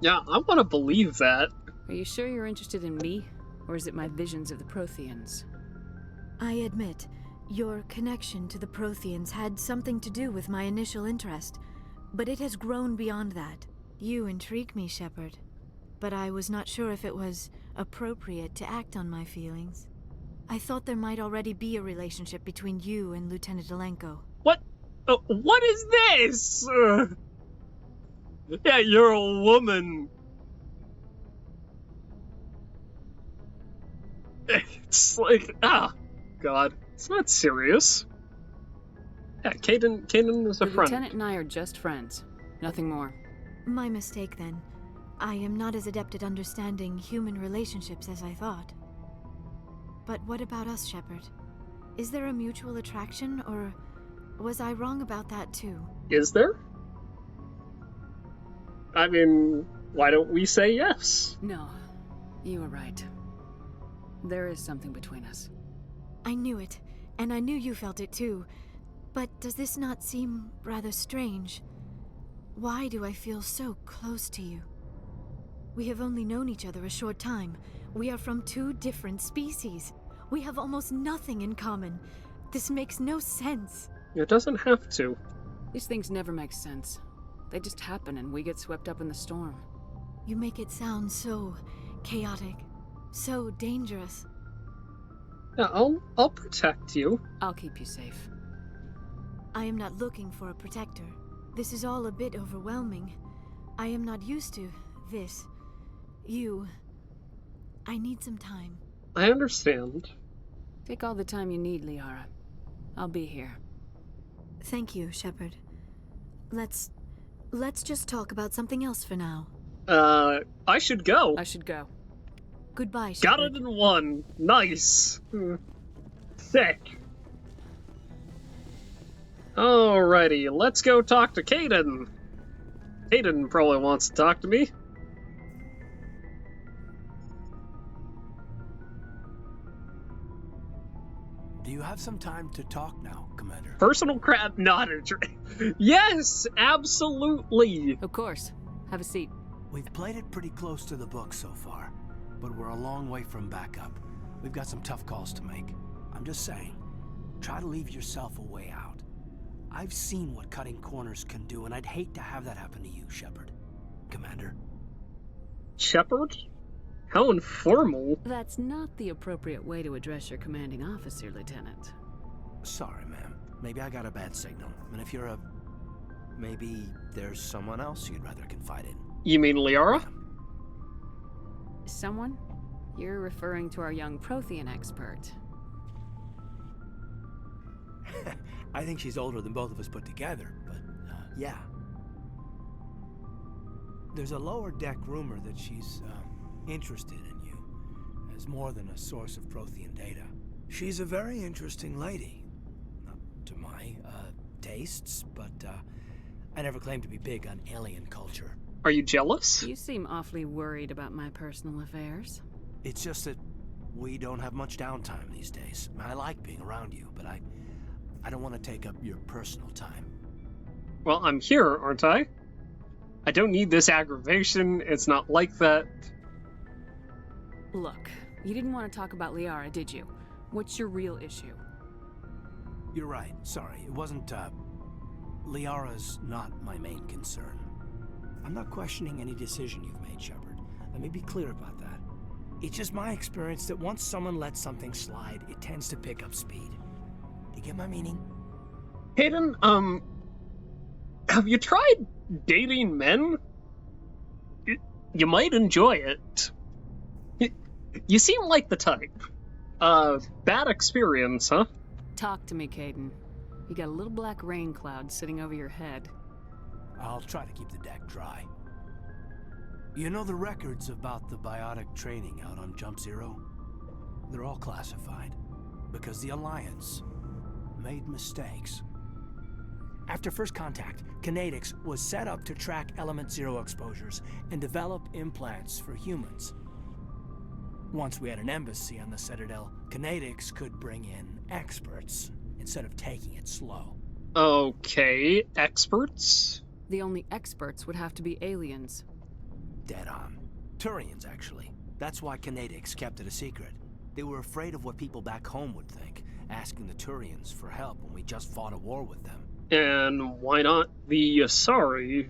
Yeah, I want to believe that. Are you sure you're interested in me, or is it my visions of the Protheans? I admit, your connection to the Protheans had something to do with my initial interest, but it has grown beyond that. You intrigue me, Shepard, but I was not sure if it was appropriate to act on my feelings. I thought there might already be a relationship between you and Lieutenant Alenko. What? What is this? Yeah, you're a woman. It's like, God, it's not serious. Yeah, Kaidan is a The friend. lieutenant and I are just friends. Nothing more. My mistake, then. I am not as adept at understanding human relationships as I thought. But what about us, Shepard? Is there a mutual attraction, or was I wrong about that too? Is there? I mean, why don't we say yes? No, you were right. There is something between us. I knew it, and I knew you felt it too. But does this not seem rather strange? Why do I feel so close to you? We have only known each other a short time. We are from two different species. We have almost nothing in common. This makes no sense. It doesn't have to. These things never make sense. They just happen and we get swept up in the storm. You make it sound so chaotic, so dangerous. Yeah, I'll protect you. I'll keep you safe. I am not looking for a protector. This is all a bit overwhelming. I am not used to this. You. I need some time. I understand. Take all the time you need, Liara. I'll be here. Thank you, Shepard. Let's just talk about something else for now. I should go. I should go. Goodbye, Shepard. Got it in one. Nice. Sick. Alrighty, let's go talk to Kaidan. Kaidan probably wants to talk to me. Do you have some time to talk now, Commander? Personal crap, not a Yes, absolutely. Of course. Have a seat. We've played it pretty close to the book so far, but we're a long way from backup. We've got some tough calls to make. I'm just saying, try to leave yourself a way out. I've seen what cutting corners can do, and I'd hate to have that happen to you, Shepard. Commander. Shepard? How informal. That's not the appropriate way to address your commanding officer, Lieutenant. Sorry, ma'am. Maybe I got a bad signal. And if you're maybe there's someone else you'd rather confide in. You mean Liara? Someone? You're referring to our young Prothean expert. I think she's older than both of us put together, but, yeah. There's a lower deck rumor that she's, interested in you, as more than a source of Prothean data. She's a very interesting lady. Not to my, tastes, but, I never claimed to be big on alien culture. Are you jealous? You seem awfully worried about my personal affairs. It's just that we don't have much downtime these days. I like being around you, but I don't want to take up your personal time. Well, I'm here, aren't I? I don't need this aggravation. It's not like that. Look, you didn't want to talk about Liara, did you? What's your real issue? You're right. Sorry. It wasn't, Liara's not my main concern. I'm not questioning any decision you've made, Shepard. Let me be clear about that. It's just my experience that once someone lets something slide, it tends to pick up speed. Do you get my meaning? Kaidan, have you tried dating men? You might enjoy it. You seem like the type. Bad experience, huh? Talk to me, Kaidan. You got a little black rain cloud sitting over your head. I'll try to keep the deck dry. You know the records about the biotic training out on Jump Zero? They're all classified, because the Alliance made mistakes. After first contact, Kinetics was set up to track Element Zero exposures and develop implants for humans. Once we had an embassy on the Citadel, Kinetics could bring in experts instead of taking it slow. Okay, experts? The only experts would have to be aliens. Dead on. Turians, actually. That's why Kinetics kept it a secret. They were afraid of what people back home would think, asking the Turians for help when we just fought a war with them. And why not the Asari?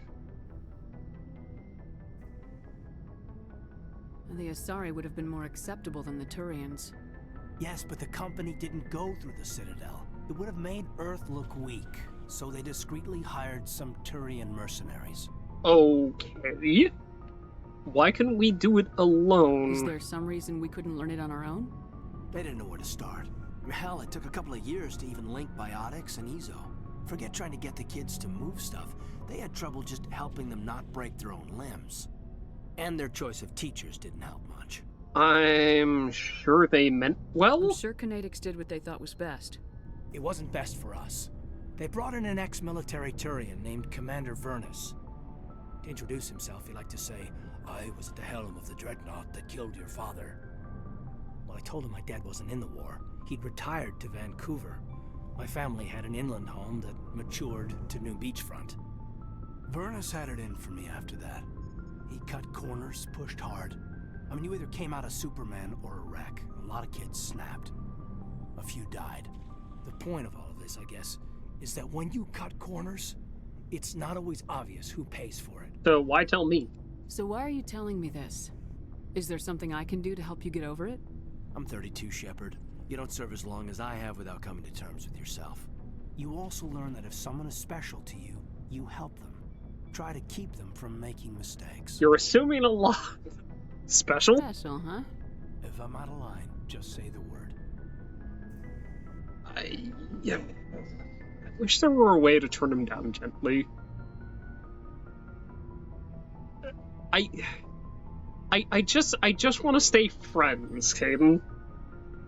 The Asari would have been more acceptable than the Turians. Yes, but the company didn't go through the Citadel. It would have made Earth look weak, so they discreetly hired some Turian mercenaries. Okay. Why couldn't we do it alone? Is there some reason we couldn't learn it on our own? They didn't know where to start. Hell, it took a couple of years to even link biotics and Ezo. Forget trying to get the kids to move stuff. They had trouble just helping them not break their own limbs. And their choice of teachers didn't help much. I'm sure they meant well? I'm sure Kinetics did what they thought was best. It wasn't best for us. They brought in an ex-military Turian named Commander Feros. To introduce himself, he liked to say, "I was at the helm of the dreadnought that killed your father." Well, I told him my dad wasn't in the war. He'd retired to Vancouver. My family had an inland home that matured to New Beachfront. Feros had it in for me after that. He cut corners, pushed hard. I mean, you either came out a Superman or a wreck. A lot of kids snapped. A few died. The point of all of this, I guess, is that when you cut corners, it's not always obvious who pays for it. So why tell me? So why are you telling me this? Is there something I can do to help you get over it? I'm 32, Shepard. You don't serve as long as I have without coming to terms with yourself. You also learn that if someone is special to you, you help them. Try to keep them from making mistakes. You're assuming a lot. Special? Special, huh? If I'm out of line, just say the word. I wish there were a way to turn him down gently. I just want to stay friends, Caden.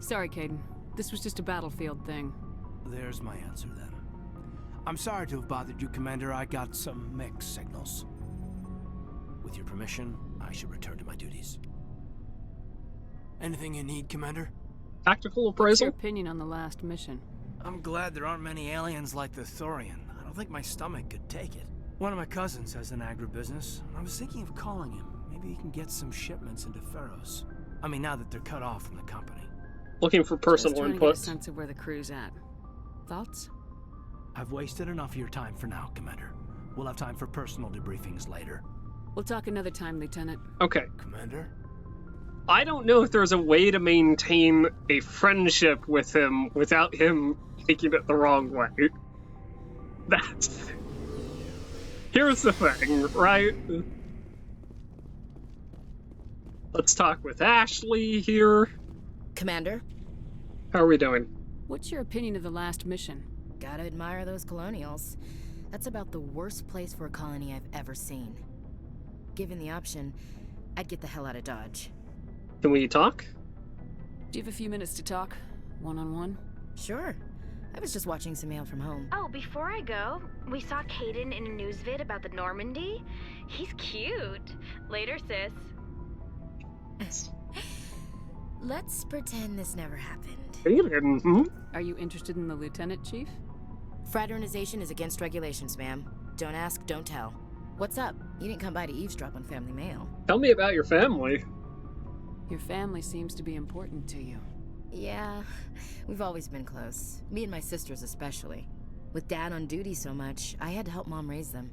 Sorry, Caden. This was just a battlefield thing. There's my answer, then. I'm sorry to have bothered you, Commander. I got some mixed signals. With your permission, I should return to my duties. Anything you need, Commander? Tactical appraisal? What's your opinion on the last mission? I'm glad there aren't many aliens like the Thorian. I don't think my stomach could take it. One of my cousins has an agribusiness. I was thinking of calling him. Maybe he can get some shipments into Feros. I mean, now that they're cut off from the company. Looking for personal Just trying input. to get a sense of where the crew's at. Thoughts? I've wasted enough of your time for now, Commander. We'll have time for personal debriefings later. We'll talk another time, Lieutenant. Okay. Commander? I don't know if there's a way to maintain a friendship with him without him taking it the wrong way. Here's the thing, right? Let's talk with Ashley here. Commander? How are we doing? What's your opinion of the last mission? Gotta admire those colonials. That's about the worst place for a colony I've ever seen. Given the option, I'd get the hell out of Dodge. Can we talk? Do you have a few minutes to talk? One-on-one? Sure. I was just watching some mail from home. Oh, before I go, we saw Caden in a news vid about the Normandy. He's cute. Later, sis. Let's pretend this never happened. Caden? Are you interested in the Lieutenant, Chief? Fraternization is against regulations, ma'am. Don't ask, don't tell. What's up? You didn't come by to eavesdrop on family mail. Tell me about your family. Your family seems to be important to you. Yeah, we've always been close. Me and my sisters especially. With Dad on duty so much, I had to help Mom raise them.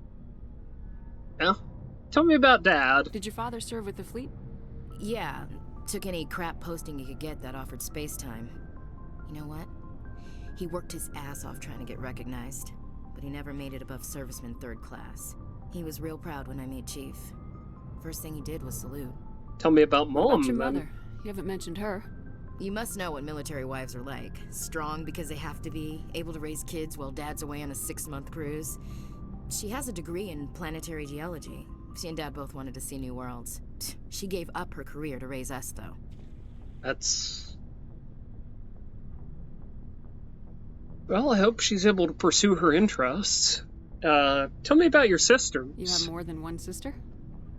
Yeah? Tell me about Dad. Did your father serve with the fleet? Yeah, took any crap posting he could get that offered space time. You know what? He worked his ass off trying to get recognized, but he never made it above serviceman 3rd class. He was real proud when I made Chief. First thing he did was salute. Tell me about Mom, what about your then. mother? You haven't mentioned her. You must know what military wives are like. Strong because they have to be, able to raise kids while Dad's away on a 6-month cruise. She has a degree in planetary geology. She and Dad both wanted to see new worlds. She gave up her career to raise us, though. That's... Well, I hope she's able to pursue her interests. Tell me about your sisters. You have more than one sister?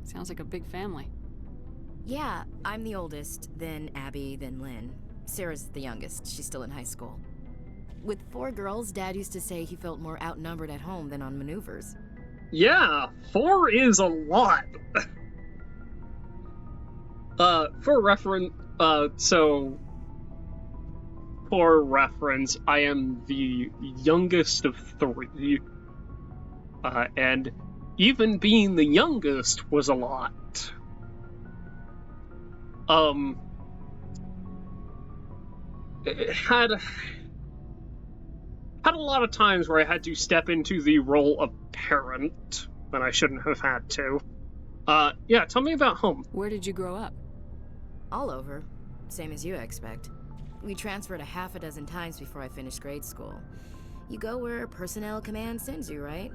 Sounds like a big family. Yeah, I'm the oldest, then Abby, then Lynn. Sarah's the youngest. She's still in high school. With 4 girls, Dad used to say he felt more outnumbered at home than on maneuvers. Yeah, 4 is a lot. For reference, for reference, I am the youngest of 3. And even being the youngest was a lot. it had a lot of times where I had to step into the role of parent when I shouldn't have had to. Yeah, tell me about home. Where did you grow up? All over. Same as you expect. We transferred a half a dozen times before I finished grade school. You go where personnel command sends you, right?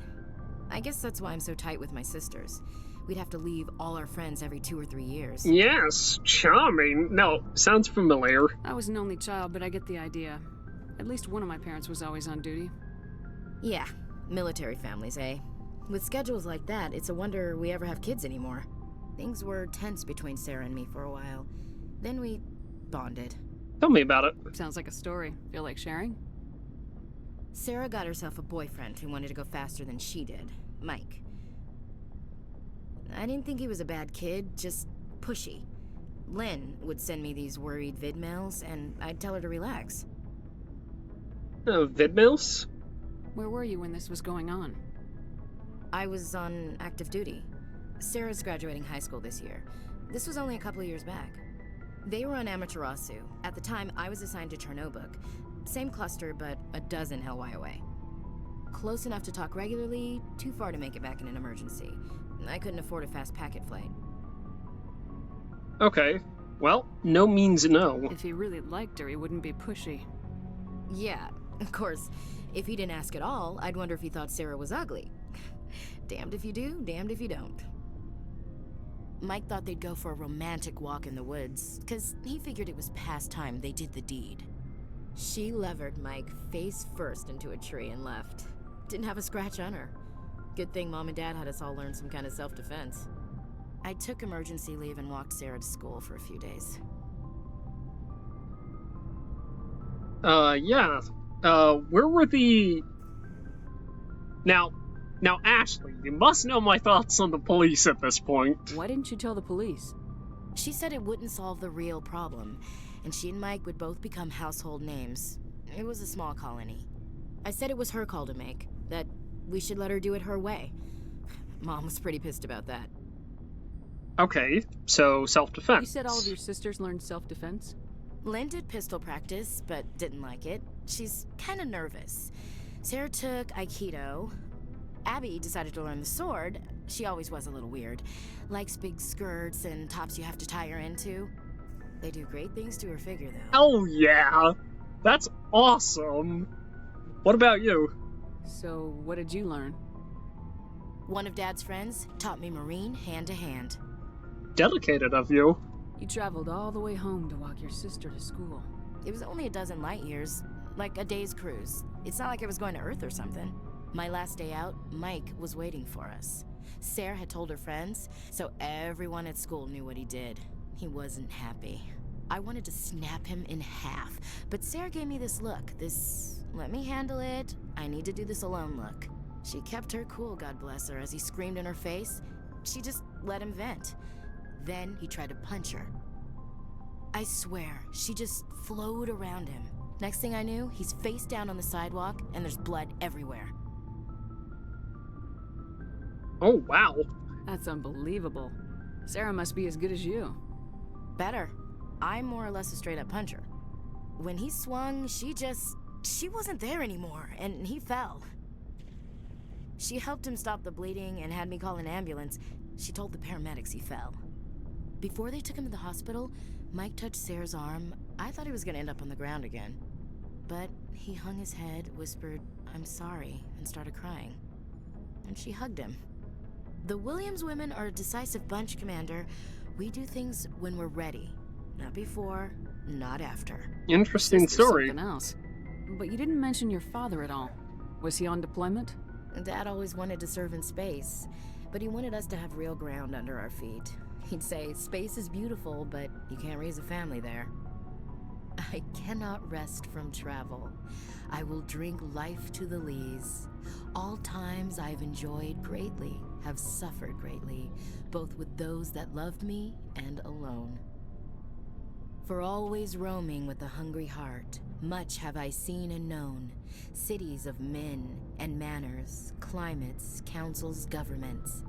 I guess that's why I'm so tight with my sisters. We'd have to leave all our friends every 2 or 3 years. Yes, charming. No, sounds familiar. I was an only child, but I get the idea. At least one of my parents was always on duty. Yeah, military families, eh? With schedules like that, it's a wonder we ever have kids anymore. Things were tense between Sarah and me for a while. Then we bonded. Tell me about it. Sounds like a story. Feel like sharing? Sarah got herself a boyfriend who wanted to go faster than she did, Mike. I didn't think he was a bad kid, just pushy. Lynn would send me these worried vid mails, and I'd tell her to relax. Vid mails? Where were you when this was going on? I was on active duty. Sarah's graduating high school this year. This was only a couple of years back. They were on Amaterasu. At the time, I was assigned to Chernobog. Same cluster, but a dozen Hellwire away. Close enough to talk regularly, too far to make it back in an emergency. I couldn't afford a fast packet flight. Okay. Well, no means no. If he really liked her, he wouldn't be pushy. Yeah, of course. If he didn't ask at all, I'd wonder if he thought Sarah was ugly. Damned if you do, damned if you don't. Mike thought they'd go for a romantic walk in the woods, because he figured it was past time they did the deed. She levered Mike face first into a tree and left. Didn't have a scratch on her. Good thing Mom and Dad had us all learn some kind of self-defense. I took emergency leave and walked Sarah to school for a few days. Yeah. Where were the... Now, Ashley, you must know my thoughts on the police at this point. Why didn't you tell the police? She said it wouldn't solve the real problem, and she and Mike would both become household names. It was a small colony. I said it was her call to make, that we should let her do it her way. Mom was pretty pissed about that. Okay, so self-defense. You said all of your sisters learned self-defense? Lynn did pistol practice, but didn't like it. She's kind of nervous. Sarah took Aikido. Abby decided to learn the sword. She always was a little weird. Likes big skirts and tops you have to tie her into. They do great things to her figure, though. Oh, yeah. That's awesome. What about you? So, what did you learn? One of Dad's friends taught me Marine hand to hand. Dedicated of you. You traveled all the way home to walk your sister to school. It was only a dozen light years, like a day's cruise. It's not like I was going to Earth or something. My last day out, Mike was waiting for us. Sarah had told her friends, so everyone at school knew what he did. He wasn't happy. I wanted to snap him in half, but Sarah gave me this look, this let me handle it, I need to do this alone look. She kept her cool, God bless her, as he screamed in her face. She just let him vent. Then he tried to punch her. I swear, she just flowed around him. Next thing I knew, he's face down on the sidewalk, and there's blood everywhere. Oh, wow. That's unbelievable. Sarah must be as good as you. Better. I'm more or less a straight-up puncher. When he swung, she wasn't there anymore, and he fell. She helped him stop the bleeding and had me call an ambulance. She told the paramedics he fell. Before they took him to the hospital, Mike touched Sarah's arm. I thought he was gonna end up on the ground again. But he hung his head, whispered, "I'm sorry," and started crying. And she hugged him. The Williams women are a decisive bunch, Commander. We do things when we're ready. Not before, not after. Interesting story. Something else. But you didn't mention your father at all. Was he on deployment? Dad always wanted to serve in space, but he wanted us to have real ground under our feet. He'd say, space is beautiful, but you can't raise a family there. I cannot rest from travel. I will drink life to the lees. All times I've enjoyed greatly, have suffered greatly, both with those that loved me and alone. For always roaming with a hungry heart, much have I seen and known, cities of men and manners, climates, councils, governments.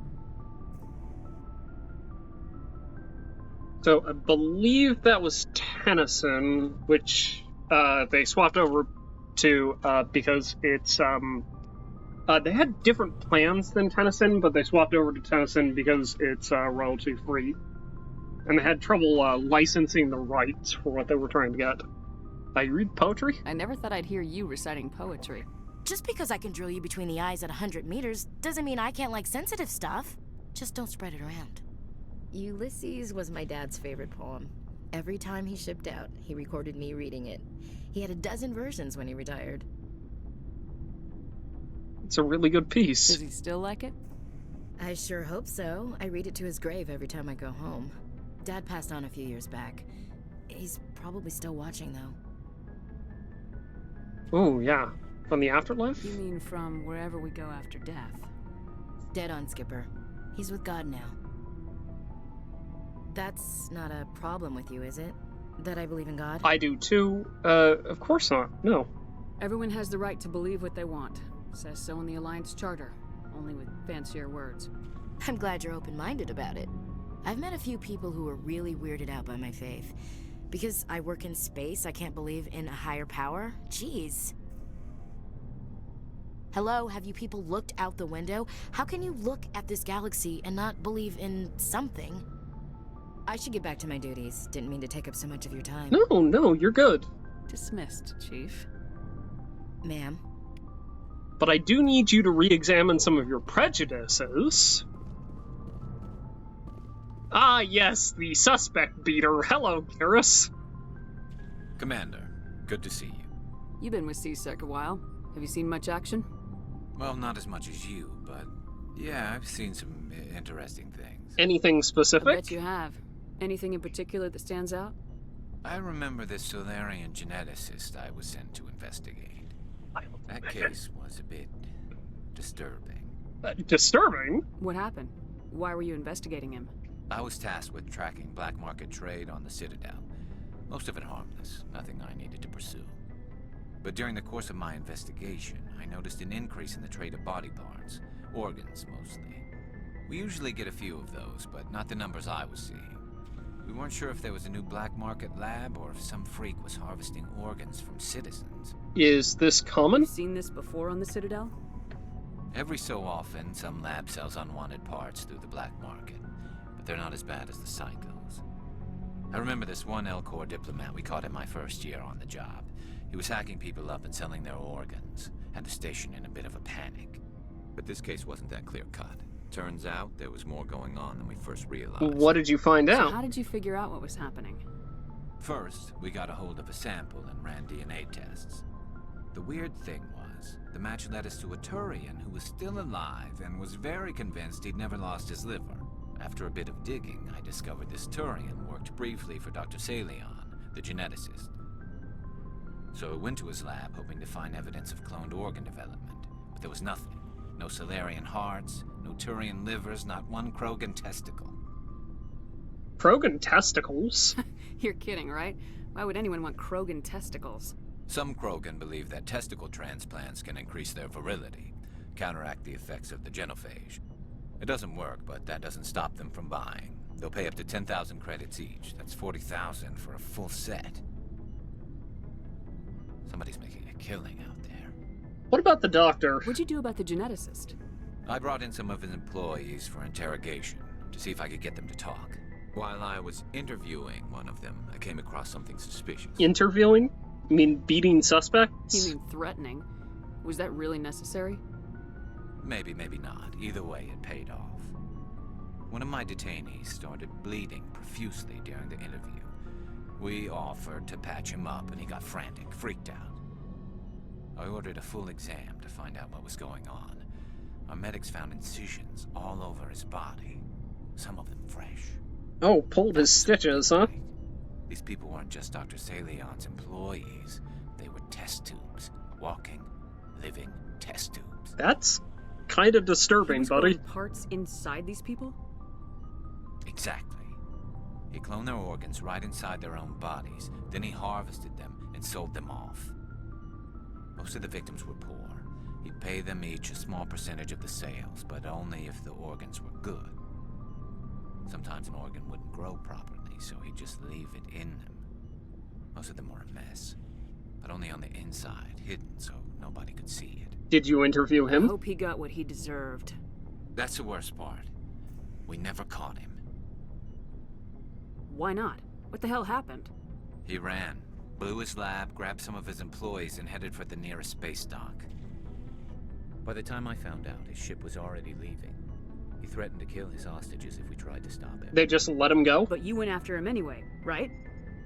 So I believe that was Tennyson, which they swapped over to, because it's, they had different plans than Tennyson, but they swapped over to Tennyson because it's, royalty-free. And they had trouble, licensing the rights for what they were trying to get. You read poetry? I never thought I'd hear you reciting poetry. Just because I can drill you between the eyes at 100 meters doesn't mean I can't like sensitive stuff. Just don't spread it around. Ulysses was my dad's favorite poem. Every time he shipped out, he recorded me reading it. He had a dozen versions when he retired. It's a really good piece. Does he still like it? I sure hope so. I read it to his grave every time I go home. Dad passed on a few years back. He's probably still watching, though. Oh, yeah. From the afterlife? You mean from wherever we go after death? Dead on, Skipper. He's with God now. That's not a problem with you, is it? That I believe in God? I do too. Of course not. No. Everyone has the right to believe what they want. Says so in the Alliance Charter, only with fancier words. I'm glad you're open-minded about it. I've met a few people who are really weirded out by my faith. Because I work in space, I can't believe in a higher power? Jeez. Hello, have you people looked out the window? How can you look at this galaxy and not believe in something? I should get back to my duties. Didn't mean to take up so much of your time. No, you're good. Dismissed, Chief. Ma'am? But I do need you to re-examine some of your prejudices. Ah, yes, the suspect beater. Hello, Feros. Commander, good to see you. You've been with C-Sec a while. Have you seen much action? Well, not as much as you, but yeah, I've seen some interesting things. Anything specific? I bet you have. Anything in particular that stands out? I remember this Solarian geneticist I was sent to investigate. That case was a bit disturbing. Disturbing? What happened? Why were you investigating him? I was tasked with tracking black market trade on the Citadel. Most of it harmless, nothing I needed to pursue. But during the course of my investigation, I noticed an increase in the trade of body parts, organs mostly. We usually get a few of those, but not the numbers I was seeing. We weren't sure if there was a new black market lab or if some freak was harvesting organs from citizens. Is this common? You've seen this before on the Citadel? Every so often, some lab sells unwanted parts through the black market, but they're not as bad as the cycles. I remember this one L-Corps diplomat we caught in my first year on the job. He was hacking people up and selling their organs, had the station in a bit of a panic. But this case wasn't that clear-cut. Turns out there was more going on than we first realized. What did you find out? So how did you figure out what was happening? First, we got a hold of a sample and ran DNA tests. The weird thing was, the match led us to a Turian who was still alive and was very convinced he'd never lost his liver. After a bit of digging, I discovered this Turian worked briefly for Dr. Salion, the geneticist. So I went to his lab hoping to find evidence of cloned organ development, but there was nothing. No Solarian hearts, no Turian livers, not one Krogan testicle. Krogan testicles? You're kidding, right? Why would anyone want Krogan testicles? Some Krogan believe that testicle transplants can increase their virility, counteract the effects of the genophage. It doesn't work, but that doesn't stop them from buying. They'll pay up to 10,000 credits each. That's 40,000 for a full set. Somebody's making a killing out there. What about the doctor? What'd you do about the geneticist? I brought in some of his employees for interrogation, to see if I could get them to talk. While I was interviewing one of them, I came across something suspicious. Interviewing? You mean beating suspects? You mean threatening? Was that really necessary? Maybe, maybe not. Either way, it paid off. One of my detainees started bleeding profusely during the interview. We offered to patch him up, and he got frantic, freaked out. I ordered a full exam to find out what was going on. Our medics found incisions all over his body, some of them fresh. Oh, pulled his stitches, huh? These people weren't just Dr. Salion's employees. They were test tubes. Walking, living test tubes. That's kind of disturbing, buddy. Parts inside these people? Exactly. He cloned their organs right inside their own bodies. Then he harvested them and sold them off. Most of the victims were poor. He'd pay them each a small percentage of the sales, but only if the organs were good. Sometimes an organ wouldn't grow properly, so he'd just leave it in them. Most of them were a mess. but only on the inside, hidden so nobody could see it. Did you interview him? I hope he got what he deserved. That's the worst part. We never caught him. Why not? What the hell happened? He ran, blew his lab, grabbed some of his employees, and headed for the nearest space dock. By the time I found out, his ship was already leaving. He threatened to kill his hostages if we tried to stop him. They just let him go? But you went after him anyway, right?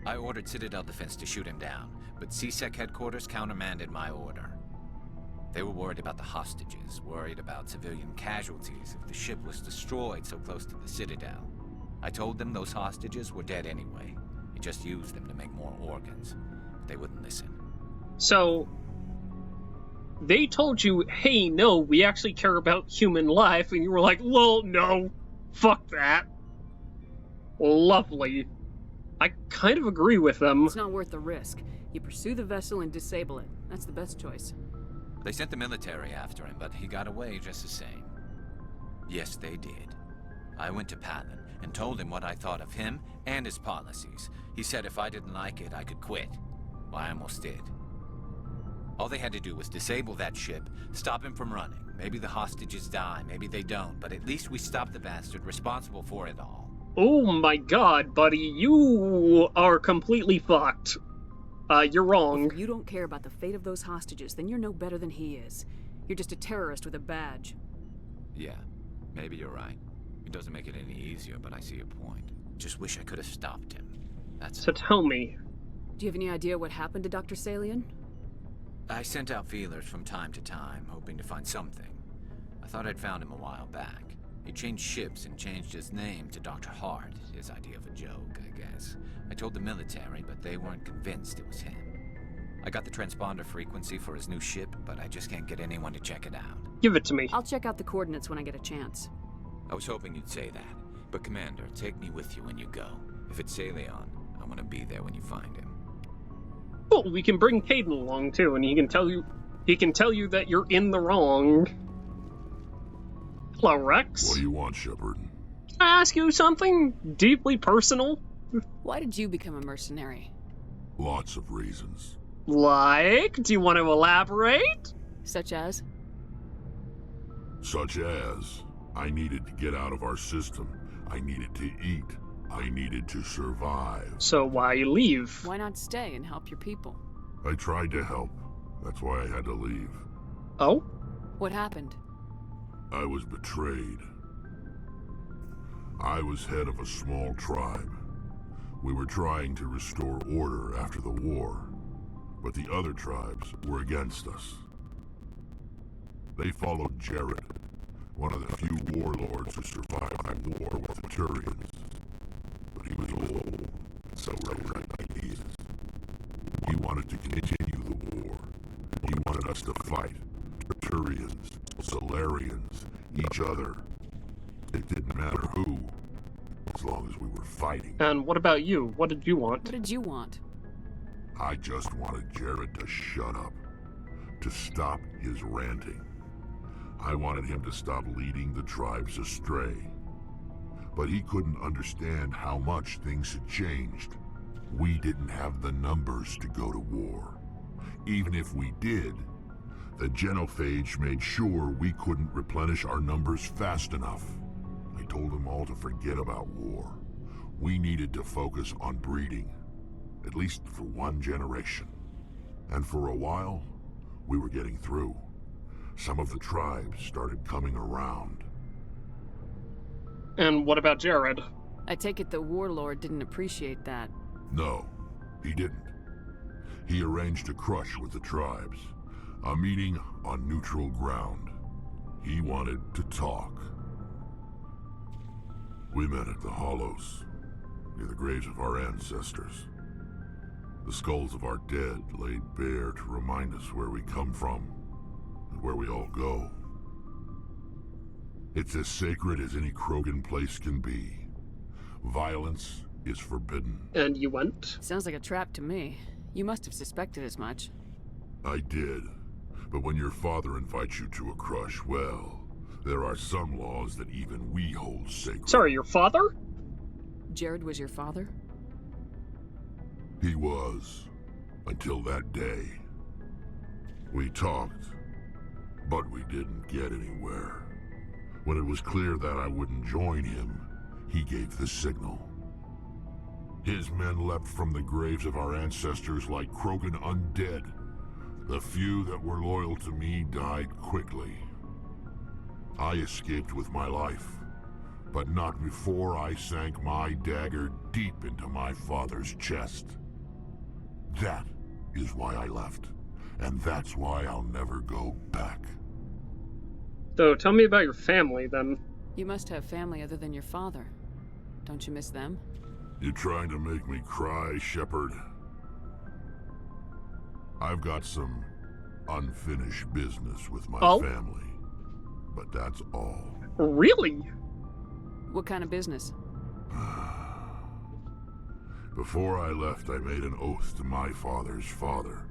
I ordered Citadel Defense to shoot him down, but CSEC headquarters countermanded my order. They were worried about the hostages, worried about civilian casualties if the ship was destroyed so close to the Citadel. I told them those hostages were dead anyway. He just used them to make more organs. But they wouldn't listen. So, they told you, hey, no, we actually care about human life, and you were like, well, no, fuck that. Lovely. I kind of agree with them. It's not worth the risk. You pursue the vessel and disable it. That's the best choice. They sent the military after him, but he got away just the same. Yes, they did. I went to Palin and told him what I thought of him and his policies. He said if I didn't like it, I could quit. Well, I almost did. All they had to do was disable that ship, stop him from running. Maybe the hostages die, maybe they don't, but at least we stopped the bastard responsible for it all. Oh my god, buddy, you are completely fucked. You're wrong. If you don't care about the fate of those hostages, then you're no better than he is. You're just a terrorist with a badge. Yeah, maybe you're right. It doesn't make it any easier, but I see your point. Just wish I could have stopped him. That's So tell me. Do you have any idea what happened to Dr. Salian? I sent out feelers from time to time, hoping to find something. I thought I'd found him a while back. He changed ships and changed his name to Dr. Hart, his idea of a joke, I guess. I told the military, but they weren't convinced it was him. I got the transponder frequency for his new ship, but I just can't get anyone to check it out. Give it to me. I'll check out the coordinates when I get a chance. I was hoping you'd say that, but Commander, take me with you when you go. If it's Salion, I want to be there when you find him. Well, we can bring Caden along too, and he can tell you that you're in the wrong. Hello, Rex. What do you want, Shepard? Can I ask you something deeply personal? Why did you become a mercenary? Lots of reasons. Like? Do you want to elaborate? Such as? Such as, I needed to get out of our system. I needed to eat. I needed to survive. So why leave? Why not stay and help your people? I tried to help. That's why I had to leave. Oh? What happened? I was betrayed. I was head of a small tribe. We were trying to restore order after the war, but the other tribes were against us. They followed Jared, one of the few warlords who survived the war with the Turians. But he was old, so were his ideas. He wanted to continue the war. He wanted us to fight. Turians, Solarians, each other. It didn't matter who, as long as we were fighting. And what about you? What did you want? What did you want? I just wanted Jared to shut up, to stop his ranting. I wanted him to stop leading the tribes astray. But he couldn't understand how much things had changed. We didn't have the numbers to go to war. Even if we did, the genophage made sure we couldn't replenish our numbers fast enough. I told them all to forget about war. We needed to focus on breeding, at least for one generation. And for a while, we were getting through. Some of the tribes started coming around. And what about Jared? I take it the warlord didn't appreciate that. No, he didn't. He arranged a crush with the tribes. A meeting on neutral ground. He wanted to talk. We met at the Hollows, near the graves of our ancestors. The skulls of our dead laid bare to remind us where we come from and where we all go. It's as sacred as any Krogan place can be. Violence is forbidden. And you went? Sounds like a trap to me. You must have suspected as much. I did. But when your father invites you to a crush, well, there are some laws that even we hold sacred. Sorry, your father? Jared was your father? He was. Until that day. We talked, but we didn't get anywhere. When it was clear that I wouldn't join him, he gave the signal. His men leapt from the graves of our ancestors like Krogan undead. The few that were loyal to me died quickly. I escaped with my life, but not before I sank my dagger deep into my father's chest. That is why I left, and that's why I'll never go back. So tell me about your family, then. You must have family other than your father. Don't you miss them? You trying to make me cry, Shepard? I've got some unfinished business with my family, but that's all. Really? What kind of business? Before I left, I made an oath to my father's father.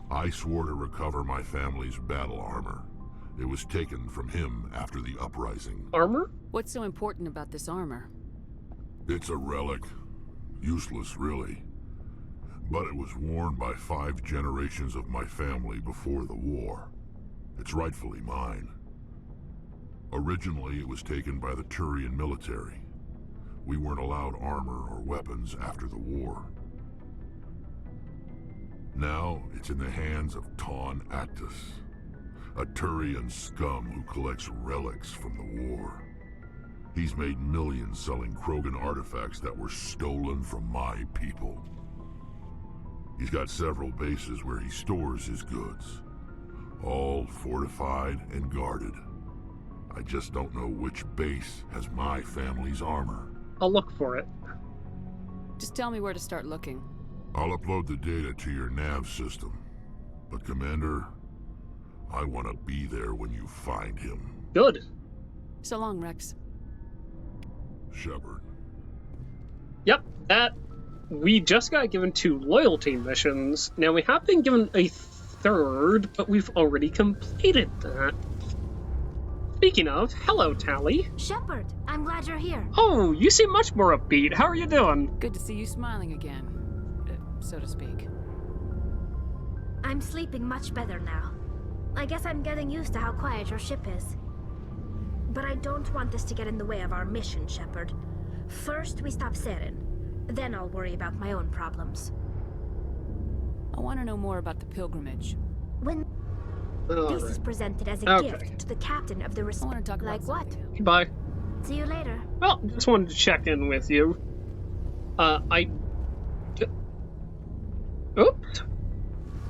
I swore to recover my family's battle armor. It was taken from him after the uprising. Armor? What's so important about this armor? It's a relic. Useless, really. But it was worn by 5 generations of my family before the war. It's rightfully mine. Originally, it was taken by the Turian military. We weren't allowed armor or weapons after the war. Now, it's in the hands of Taun Actus, a Turian scum who collects relics from the war. He's made millions selling Krogan artifacts that were stolen from my people. He's got several bases where he stores his goods, all fortified and guarded. I just don't know which base has my family's armor. I'll look for it. Just tell me where to start looking. I'll upload the data to your nav system. But Commander, I want to be there when you find him. Good. So long, Rex. Shepard. Yep, that... We just got given 2 loyalty missions. Now, we have been given a 3rd, but we've already completed that. Speaking of, hello, Tally. Shepard, I'm glad you're here. Oh, you seem much more upbeat. How are you doing? Good to see you smiling again, so to speak. I'm sleeping much better now. I guess I'm getting used to how quiet your ship is. But I don't want this to get in the way of our mission, Shepard. First, we stop Saren. Then I'll worry about my own problems. I want to know more about the pilgrimage. When this is presented as a gift to the captain of the I want to talk like about what? Goodbye. See you later. Well, just wanted to check in with you. Oops.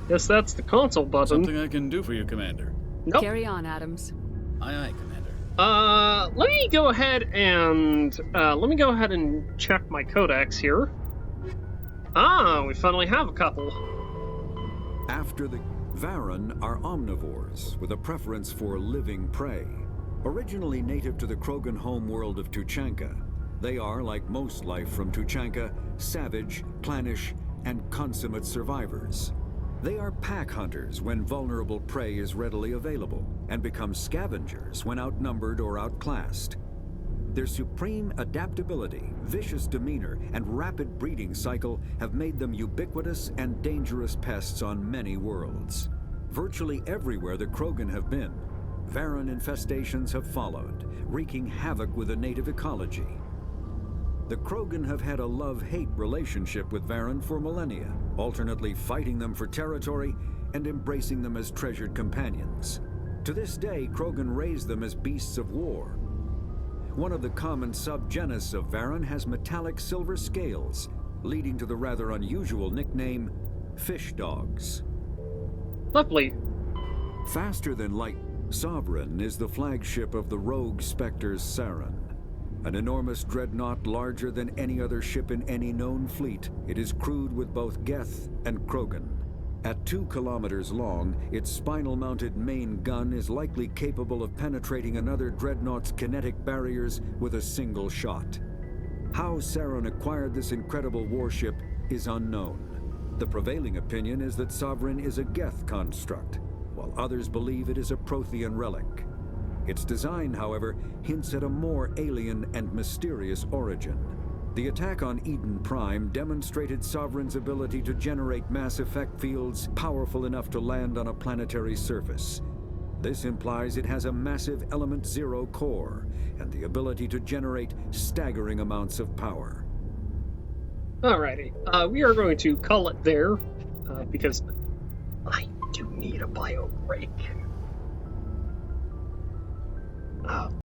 Guess that's the console button. Something I can do for you, Commander. Nope. Carry on, Adams. Aye, aye, Commander. Let me go ahead and check my codex here. Ah, we finally have a couple. After the Varen are omnivores with a preference for living prey. Originally native to the Krogan homeworld of Tuchanka, they are, like most life from Tuchanka, savage, clannish, and consummate survivors. They are pack hunters when vulnerable prey is readily available, and become scavengers when outnumbered or outclassed. Their supreme adaptability, vicious demeanor, and rapid breeding cycle have made them ubiquitous and dangerous pests on many worlds. Virtually everywhere the Krogan have been, Varen infestations have followed, wreaking havoc with the native ecology. The Krogan have had a love-hate relationship with Varen for millennia, alternately fighting them for territory and embracing them as treasured companions. To this day, Krogan raise them as beasts of war. One of the common subgenus of Varen has metallic silver scales, leading to the rather unusual nickname, fish dogs. Lovely. Faster than light, Sovereign is the flagship of the rogue Spectres Saren. An enormous dreadnought larger than any other ship in any known fleet, it is crewed with both Geth and Krogan. At 2 kilometers long, its spinal-mounted main gun is likely capable of penetrating another dreadnought's kinetic barriers with a single shot. How Saren acquired this incredible warship is unknown. The prevailing opinion is that Sovereign is a Geth construct, while others believe it is a Prothean relic. Its design, however, hints at a more alien and mysterious origin. The attack on Eden Prime demonstrated Sovereign's ability to generate mass effect fields powerful enough to land on a planetary surface. This implies it has a massive Element Zero core and the ability to generate staggering amounts of power. Alrighty, we are going to call it there, because I do need a bio break.